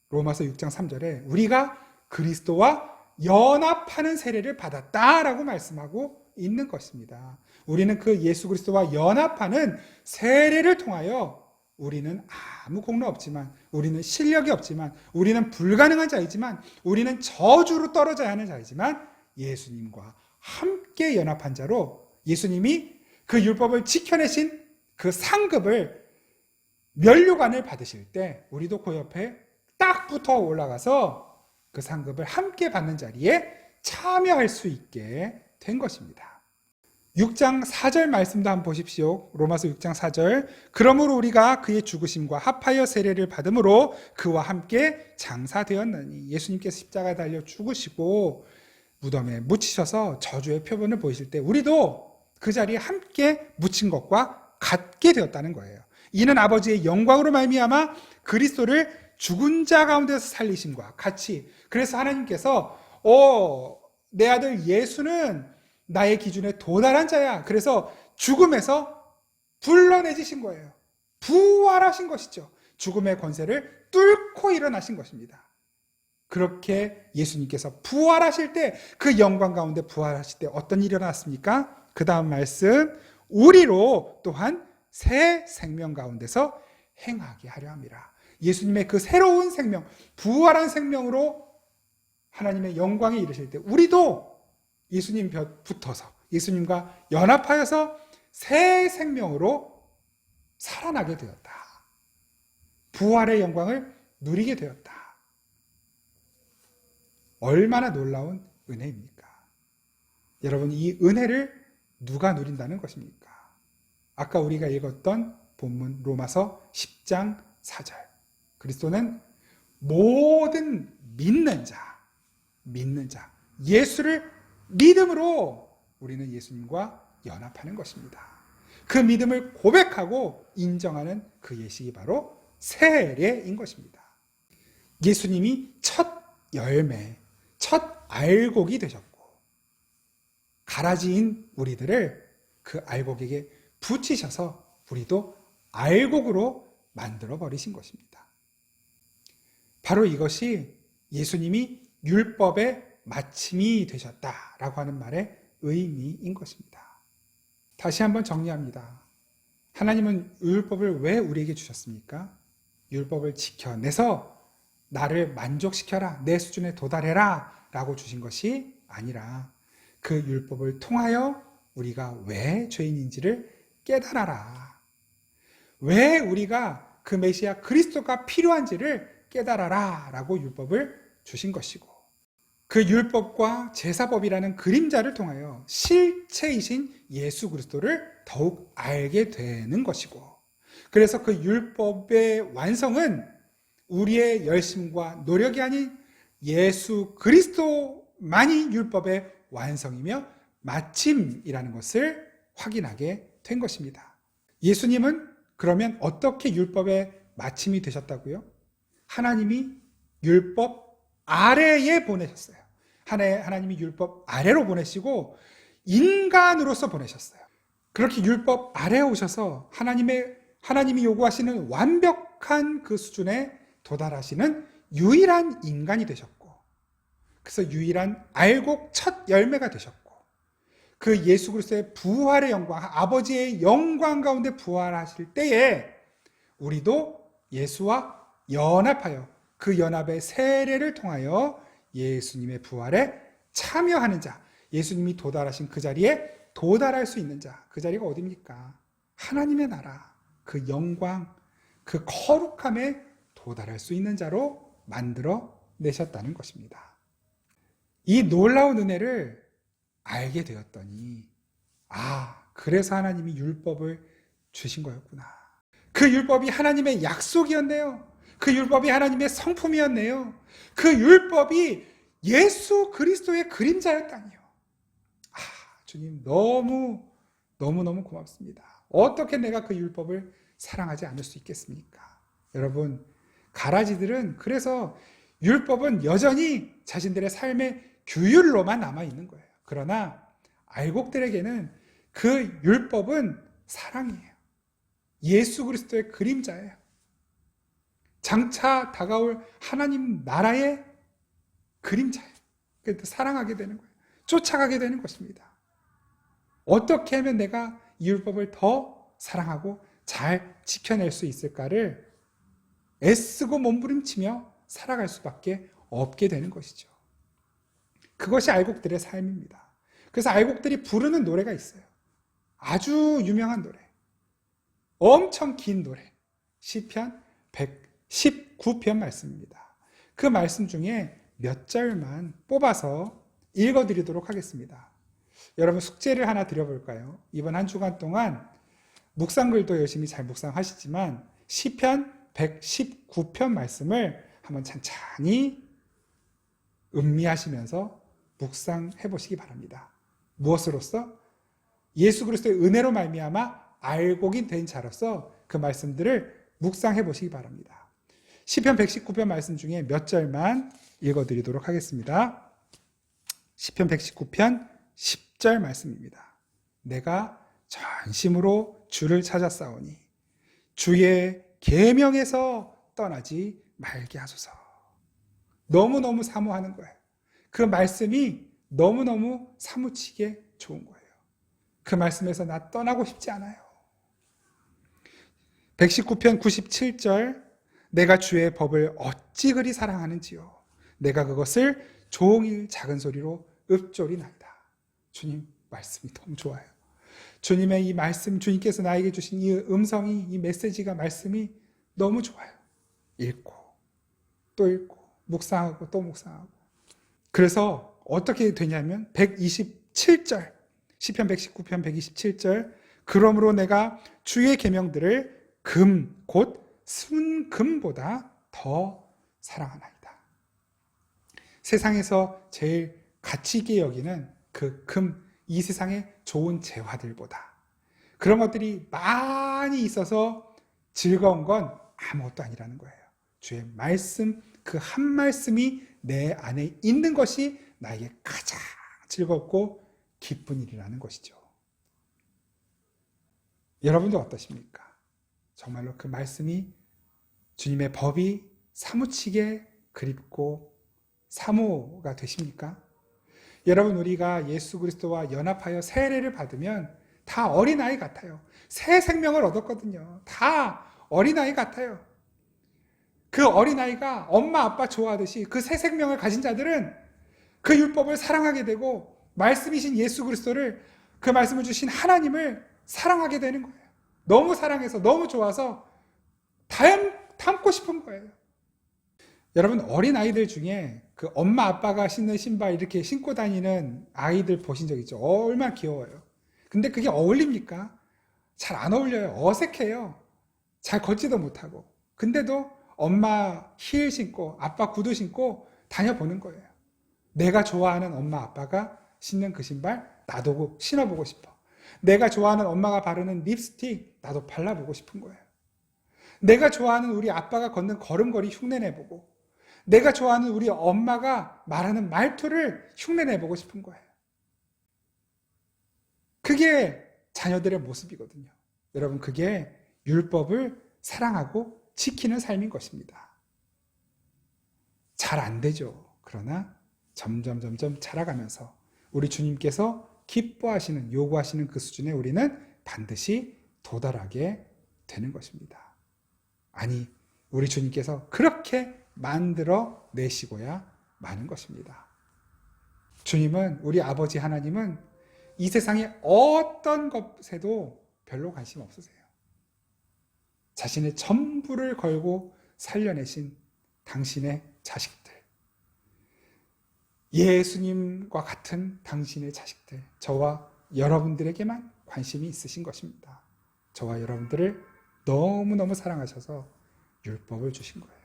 로마서 6장 3절에 우리가 그리스도와 연합하는 세례를 받았다라고 말씀하고 있는 것입니다. 우리는 그 예수 그리스도와 연합하는 세례를 통하여 우리는 아무 공로 없지만, 우리는 실력이 없지만, 우리는 불가능한 자이지만, 우리는 저주로 떨어져야 하는 자이지만 예수님과 함께 연합한 자로 예수님이 그 율법을 지켜내신 그 상급을 면류관을 받으실 때 우리도 그 옆에 딱 붙어 올라가서 그 상급을 함께 받는 자리에 참여할 수 있게 된 것입니다. 6장 4절 말씀도 한번 보십시오. 로마서 6장 4절. 그러므로 우리가 그의 죽으심과 합하여 세례를 받음으로 그와 함께 장사되었느니. 예수님께서 십자가에 달려 죽으시고 무덤에 묻히셔서 저주의 표본을 보이실 때 우리도 그 자리에 함께 묻힌 것과 같게 되었다는 거예요. 이는 아버지의 영광으로 말미암아 그리스도를 죽은 자 가운데서 살리심과 같이. 그래서 하나님께서 내 아들 예수는 나의 기준에 도달한 자야. 그래서 죽음에서 불러내지신 거예요. 부활하신 것이죠. 죽음의 권세를 뚫고 일어나신 것입니다. 그렇게 예수님께서 부활하실 때, 그 영광 가운데 부활하실 때 어떤 일이 일어났습니까? 그 다음 말씀, 우리로 또한 새 생명 가운데서 행하게 하려 함이라. 예수님의 그 새로운 생명, 부활한 생명으로 하나님의 영광에 이르실 때 우리도 예수님 붙어서 예수님과 연합하여서 새 생명으로 살아나게 되었다. 부활의 영광을 누리게 되었다. 얼마나 놀라운 은혜입니까? 여러분, 이 은혜를 누가 누린다는 것입니까? 아까 우리가 읽었던 본문 로마서 10장 4절. 그리스도는 모든 믿는 자, 예수를 믿음으로 우리는 예수님과 연합하는 것입니다. 그 믿음을 고백하고 인정하는 그 예식이 바로 세례인 것입니다. 예수님이 첫 열매, 첫 알곡이 되셨고 가라지인 우리들을 그 알곡에게 붙이셔서 우리도 알곡으로 만들어 버리신 것입니다. 바로 이것이 예수님이 율법의 마침이 되셨다라고 하는 말의 의미인 것입니다. 다시 한번 정리합니다. 하나님은 율법을 왜 우리에게 주셨습니까? 율법을 지켜내서 나를 만족시켜라, 내 수준에 도달해라 라고 주신 것이 아니라 그 율법을 통하여 우리가 왜 죄인인지를 깨달아라. 왜 우리가 그 메시아 그리스도가 필요한지를 깨달아라 라고 율법을 주신 것이고 그 율법과 제사법이라는 그림자를 통하여 실체이신 예수 그리스도를 더욱 알게 되는 것이고 그래서 그 율법의 완성은 우리의 열심과 노력이 아닌 예수 그리스도만이 율법의 완성이며 마침이라는 것을 확인하게 된 것입니다. 예수님은 그러면 어떻게 율법의 마침이 되셨다고요? 하나님이 율법 아래에 보내셨어요. 하나님이 율법 아래로 보내시고 인간으로서 보내셨어요. 그렇게 율법 아래에 오셔서 하나님이 요구하시는 완벽한 그 수준에 도달하시는 유일한 인간이 되셨고 그래서 유일한 알곡 첫 열매가 되셨고 그 예수 그리스도의 부활의 영광, 아버지의 영광 가운데 부활하실 때에 우리도 예수와 연합하여 그 연합의 세례를 통하여 예수님의 부활에 참여하는 자, 예수님이 도달하신 그 자리에 도달할 수 있는 자, 그 자리가 어디입니까? 하나님의 나라, 그 영광, 그 거룩함에 도달할 수 있는 자로 만들어 내셨다는 것입니다. 이 놀라운 은혜를 알게 되었더니 그래서 하나님이 율법을 주신 거였구나. 그 율법이 하나님의 약속이었네요. 그 율법이 하나님의 성품이었네요. 그 율법이 예수 그리스도의 그림자였다니요. 주님 너무너무 고맙습니다. 어떻게 내가 그 율법을 사랑하지 않을 수 있겠습니까? 여러분, 가라지들은 그래서 율법은 여전히 자신들의 삶의 규율로만 남아있는 거예요. 그러나 알곡들에게는 그 율법은 사랑이에요. 예수 그리스도의 그림자예요. 장차 다가올 하나님 나라의 그림자예요. 그래서 사랑하게 되는 거예요. 쫓아가게 되는 것입니다. 어떻게 하면 내가 이 율법을 더 사랑하고 잘 지켜낼 수 있을까를 애쓰고 몸부림치며 살아갈 수밖에 없게 되는 것이죠. 그것이 알곡들의 삶입니다. 그래서 알곡들이 부르는 노래가 있어요. 아주 유명한 노래, 엄청 긴 노래, 시편 119편 말씀입니다. 그 말씀 중에 몇 절만 뽑아서 읽어드리도록 하겠습니다. 여러분 숙제를 하나 드려볼까요? 이번 한 주간 동안 묵상글도 열심히 잘 묵상하시지만 시편 119편 말씀을 한번 찬찬히 음미하시면서 묵상해 보시기 바랍니다. 무엇으로써? 예수 그리스도의 은혜로 말미암아 알곡이 된 자로서 그 말씀들을 묵상해 보시기 바랍니다. 시편 119편 말씀 중에 몇 절만 읽어드리도록 하겠습니다. 시편 119편 10절 말씀입니다. 내가 전심으로 주를 찾았사오니 주의 계명에서 떠나지 말게 하소서. 너무너무 사모하는 거예요. 그 말씀이 너무너무 사무치게 좋은 거예요. 그 말씀에서 나 떠나고 싶지 않아요. 119편 97절 내가 주의 법을 어찌 그리 사랑하는지요. 내가 그것을 종일 작은 소리로 읊조리나이다. 주님 말씀이 너무 좋아요. 주님의 이 말씀, 주님께서 나에게 주신 이 음성이, 이 메시지가, 말씀이 너무 좋아요. 읽고 또 읽고 묵상하고 또 묵상하고. 그래서 어떻게 되냐면 127절, 시편 119편 127절 그러므로 내가 주의 계명들을 금, 곧 순금보다 더 사랑하나이다. 세상에서 제일 가치 있게 여기는 그 금, 이 세상의 좋은 재화들보다 그런 것들이 많이 있어서 즐거운 건 아무것도 아니라는 거예요. 주의 말씀, 그 한 말씀이 내 안에 있는 것이 나에게 가장 즐겁고 기쁜 일이라는 것이죠. 여러분도 어떠십니까? 정말로 그 말씀이 주님의 법이 사무치게 그립고 사모가 되십니까? 여러분, 우리가 예수 그리스도와 연합하여 세례를 받으면 다 어린아이 같아요. 새 생명을 얻었거든요. 다 어린아이 같아요. 그 어린아이가 엄마 아빠 좋아하듯이 그 새 생명을 가진 자들은 그 율법을 사랑하게 되고 말씀이신 예수 그리스도를, 그 말씀을 주신 하나님을 사랑하게 되는 거예요. 너무 사랑해서 너무 좋아서 닮고 싶은 거예요. 여러분, 어린아이들 중에 그 엄마 아빠가 신는 신발 이렇게 신고 다니는 아이들 보신 적 있죠? 얼마나 귀여워요. 근데 그게 어울립니까? 잘 안 어울려요. 어색해요. 잘 걷지도 못하고. 근데도 엄마 힐 신고 아빠 구두 신고 다녀보는 거예요. 내가 좋아하는 엄마 아빠가 신는 그 신발 나도 신어보고 싶어. 내가 좋아하는 엄마가 바르는 립스틱 나도 발라보고 싶은 거예요. 내가 좋아하는 우리 아빠가 걷는 걸음걸이 흉내내보고, 내가 좋아하는 우리 엄마가 말하는 말투를 흉내내보고 싶은 거예요. 그게 자녀들의 모습이거든요. 여러분, 그게 율법을 사랑하고 지키는 삶인 것입니다. 잘 안 되죠. 그러나 점점 자라가면서 우리 주님께서 기뻐하시는, 요구하시는 그 수준에 우리는 반드시 도달하게 되는 것입니다. 아니, 우리 주님께서 그렇게 만들어 내시고야 마는 것입니다. 주님은, 우리 아버지 하나님은 이 세상의 어떤 것에도 별로 관심 없으세요. 자신의 전부를 걸고 살려내신 당신의 자식들, 예수님과 같은 당신의 자식들, 저와 여러분들에게만 관심이 있으신 것입니다. 저와 여러분들을 너무너무 사랑하셔서 율법을 주신 거예요.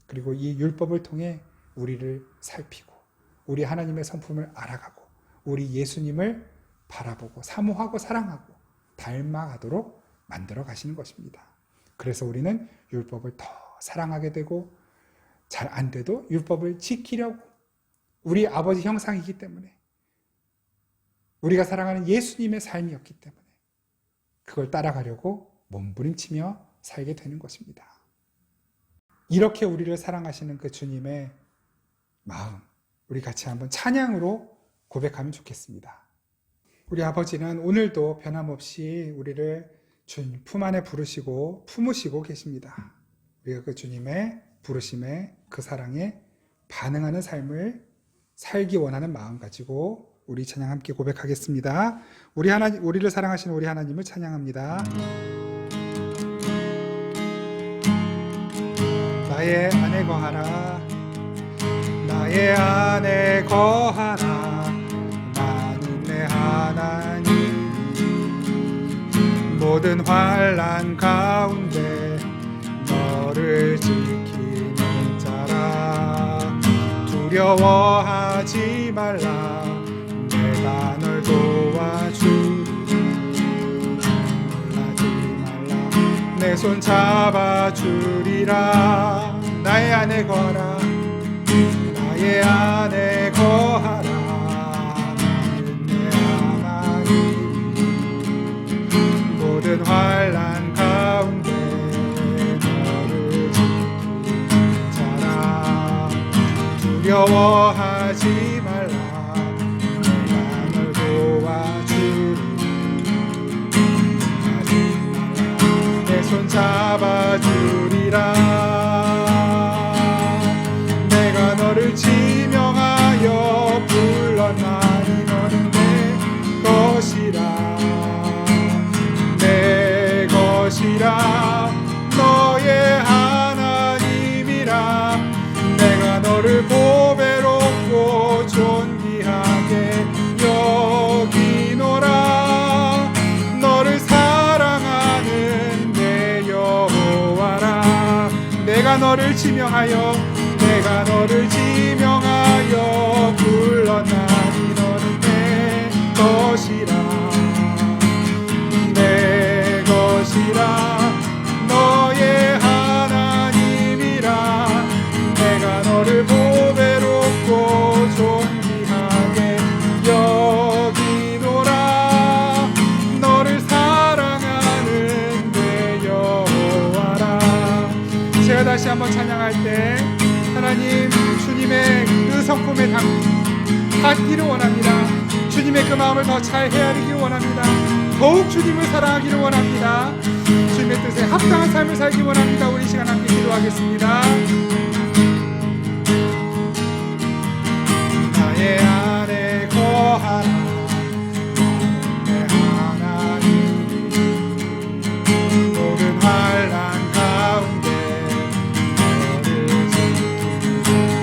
그리고 이 율법을 통해 우리를 살피고 우리 하나님의 성품을 알아가고 우리 예수님을 바라보고 사모하고 사랑하고 닮아가도록 만들어 가시는 것입니다. 그래서 우리는 율법을 더 사랑하게 되고, 잘 안 돼도 율법을 지키려고, 우리 아버지 형상이기 때문에, 우리가 사랑하는 예수님의 삶이었기 때문에 그걸 따라가려고 몸부림치며 살게 되는 것입니다. 이렇게 우리를 사랑하시는 그 주님의 마음, 우리 같이 한번 찬양으로 고백하면 좋겠습니다. 우리 아버지는 오늘도 변함없이 우리를 주님 품 안에 부르시고 품으시고 계십니다. 우리가 그 주님의 부르심에, 그 사랑에 반응하는 삶을 살기 원하는 마음 가지고 우리 찬양 함께 고백하겠습니다. 우리를 사랑하시는 우리 하나님을 찬양합니다. 나의 안에 거하라, 나의 안에 거하라, 나는 내 하나님. 모든 환난 가운데 너를 지키는 자라. 두려워하지 말라, 내가 널 도와주리. 놀라지 말라, 내 손 잡아주리라. 나의 안에 거하라, 나의 안에 거하라, 나는 내 하나님. 모든 환난 가운데 너를 지키는 자라. 두려워하지 말라, 내가 널 도와주리. 하지 말라, 내 손 잡아주리라. 내가 너를 지명하여 불렀나니 너는 내 것이라. 내 것이라, 너의 하나님이라. 내가 너를 보배롭고 존귀하게 여기노라. 너를 사랑하는 내 여호와라. 내가 너를 지명하여, 내가 너를 지명하여 사랑하여 불렀나니 너는 내 것이라 내 것이라 너의 하나님이라 내가 너를 보배롭고 존귀하게 여기노라 너를 사랑하는 내 여호와라. 제가 다시 한번 찬양할 때 하나님 주님의 그 성품에 닿기를 원합니다. 주님의 그 마음을 더 잘 헤아리기를 원합니다. 더욱 주님을 사랑하기를 원합니다. 주님의 뜻에 합당한 삶을 살기 원합니다. 우리 시간 함께 기도하겠습니다. 나의 안에 거하라 내 하나님 모든 환난 가운데 너를 지키는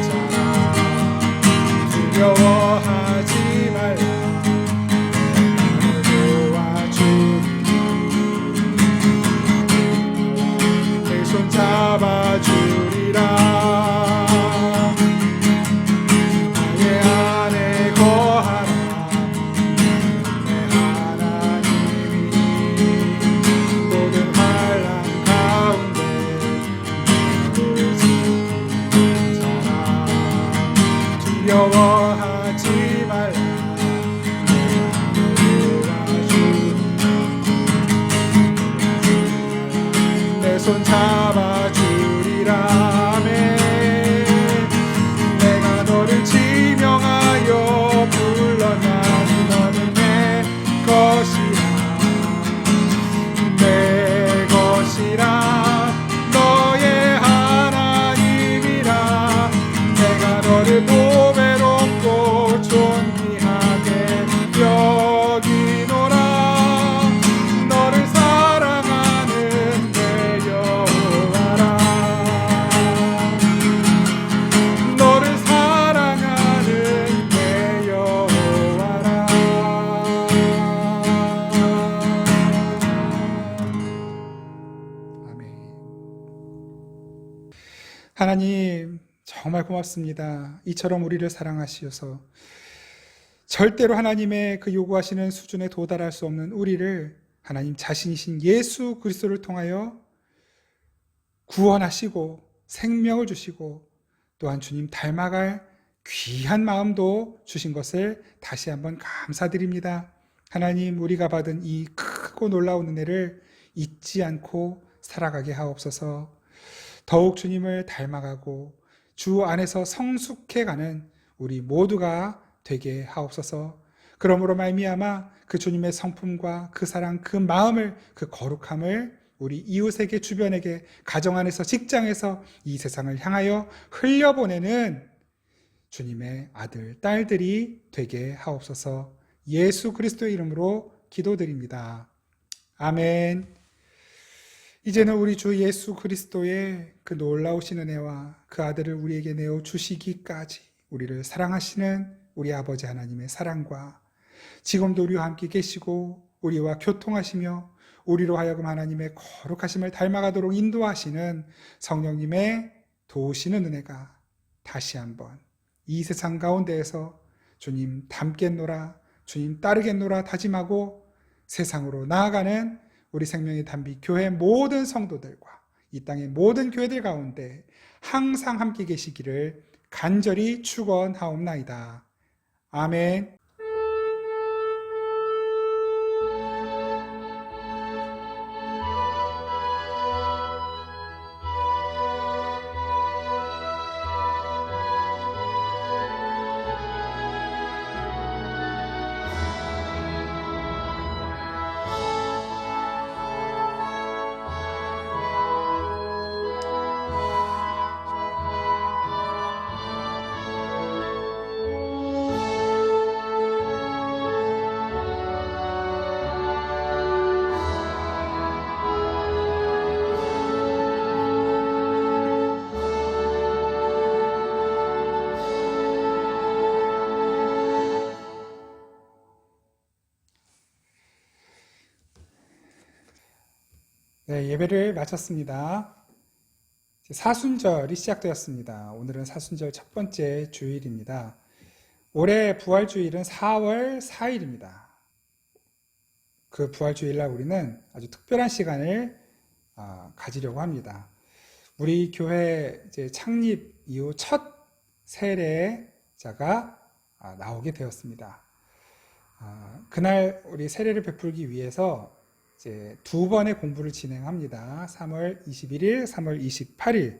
자라 두려워하지 말라 나를 도와주니 내 손 잡아주리라 두려워하지 말라 내 손 잡아주리라. 아멘. 내가 너를 지명하여 불렀나니 너는 내 것이라 내 것이라 너의 하나님이라 내가 너를 보배롭고 존귀하게 여기노라 너를 사랑하는 내 여호와라 너를 사랑하는 내 여호와라. 아멘. 하나님 정말 고맙습니다. 이처럼 우리를 사랑하시어서 절대로 하나님의 그 요구하시는 수준에 도달할 수 없는 우리를 하나님 자신이신 예수 그리스도를 통하여 구원하시고 생명을 주시고 또한 주님 닮아갈 귀한 마음도 주신 것을 다시 한번 감사드립니다. 하나님 우리가 받은 이 크고 놀라운 은혜를 잊지 않고 살아가게 하옵소서. 더욱 주님을 닮아가고 주 안에서 성숙해가는 우리 모두가 되게 하옵소서. 그러므로 말미암아 그 주님의 성품과 그 사랑, 그 마음을, 그 거룩함을 우리 이웃에게, 주변에게, 가정 안에서, 직장에서 이 세상을 향하여 흘려보내는 주님의 아들, 딸들이 되게 하옵소서. 예수 그리스도의 이름으로 기도드립니다. 아멘. 이제는 우리 주 예수 그리스도의 그 놀라우신 은혜와 그 아들을 우리에게 내어 주시기까지 우리를 사랑하시는 우리 아버지 하나님의 사랑과 지금도 우리와 함께 계시고 우리와 교통하시며 우리로 하여금 하나님의 거룩하심을 닮아가도록 인도하시는 성령님의 도우시는 은혜가 다시 한번 이 세상 가운데에서 주님 닮겠노라, 주님 따르겠노라 다짐하고 세상으로 나아가는 우리 생명의 단비 교회 모든 성도들과 이 땅의 모든 교회들 가운데 항상 함께 계시기를 간절히 축원하옵나이다. 아멘. 네, 예배를 마쳤습니다. 사순절이 시작되었습니다. 오늘은 사순절 첫 번째 주일입니다. 올해 부활주일은 4월 4일입니다. 그 부활주일날 우리는 아주 특별한 시간을 가지려고 합니다. 우리 교회 이제 창립 이후 첫 세례자가 나오게 되었습니다. 그날 우리 세례를 베풀기 위해서 이제 두 번의 공부를 진행합니다. 3월 21일, 3월 28일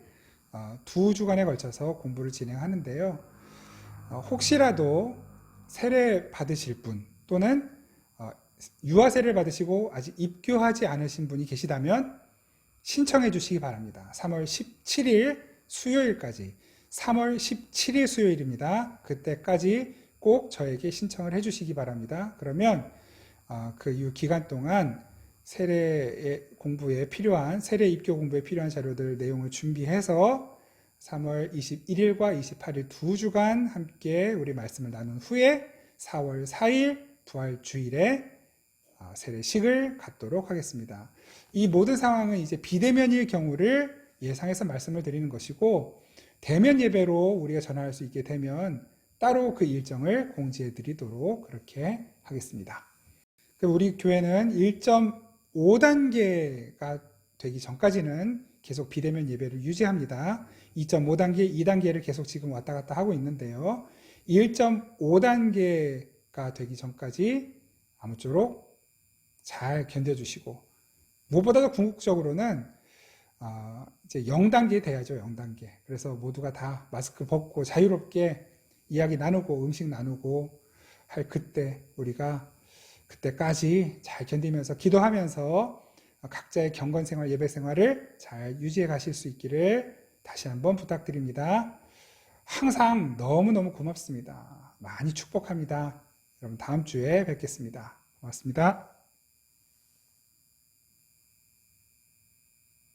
두 주간에 걸쳐서 공부를 진행하는데요. 혹시라도 세례 받으실 분 또는 유아 세례를 받으시고 아직 입교하지 않으신 분이 계시다면 신청해 주시기 바랍니다. 3월 17일 수요일까지 3월 17일 수요일입니다. 그때까지 꼭 저에게 신청을 해 주시기 바랍니다. 그러면 그 이후 기간 동안 세례 공부에 필요한 세례 입교 공부에 필요한 자료들 내용을 준비해서 3월 21일과 28일 두 주간 함께 우리 말씀을 나눈 후에 4월 4일 부활주일에 세례식을 갖도록 하겠습니다. 이 모든 상황은 이제 비대면일 경우를 예상해서 말씀을 드리는 것이고, 대면 예배로 우리가 전할 수 있게 되면 따로 그 일정을 공지해 드리도록 그렇게 하겠습니다. 우리 교회는 1.5단계가 되기 전까지는 계속 비대면 예배를 유지합니다. 2.5단계, 2단계를 계속 지금 왔다 갔다 하고 있는데요. 1.5단계가 되기 전까지 아무쪼록 잘 견뎌주시고, 무엇보다도 궁극적으로는 이제 0단계 돼야죠. 0단계. 그래서 모두가 다 마스크 벗고 자유롭게 이야기 나누고 음식 나누고 할 그때, 우리가 그때까지 잘 견디면서 기도하면서 각자의 경건 생활, 예배 생활을 잘 유지해 가실 수 있기를 다시 한번 부탁드립니다. 항상 너무너무 고맙습니다. 많이 축복합니다. 여러분 다음 주에 뵙겠습니다. 고맙습니다.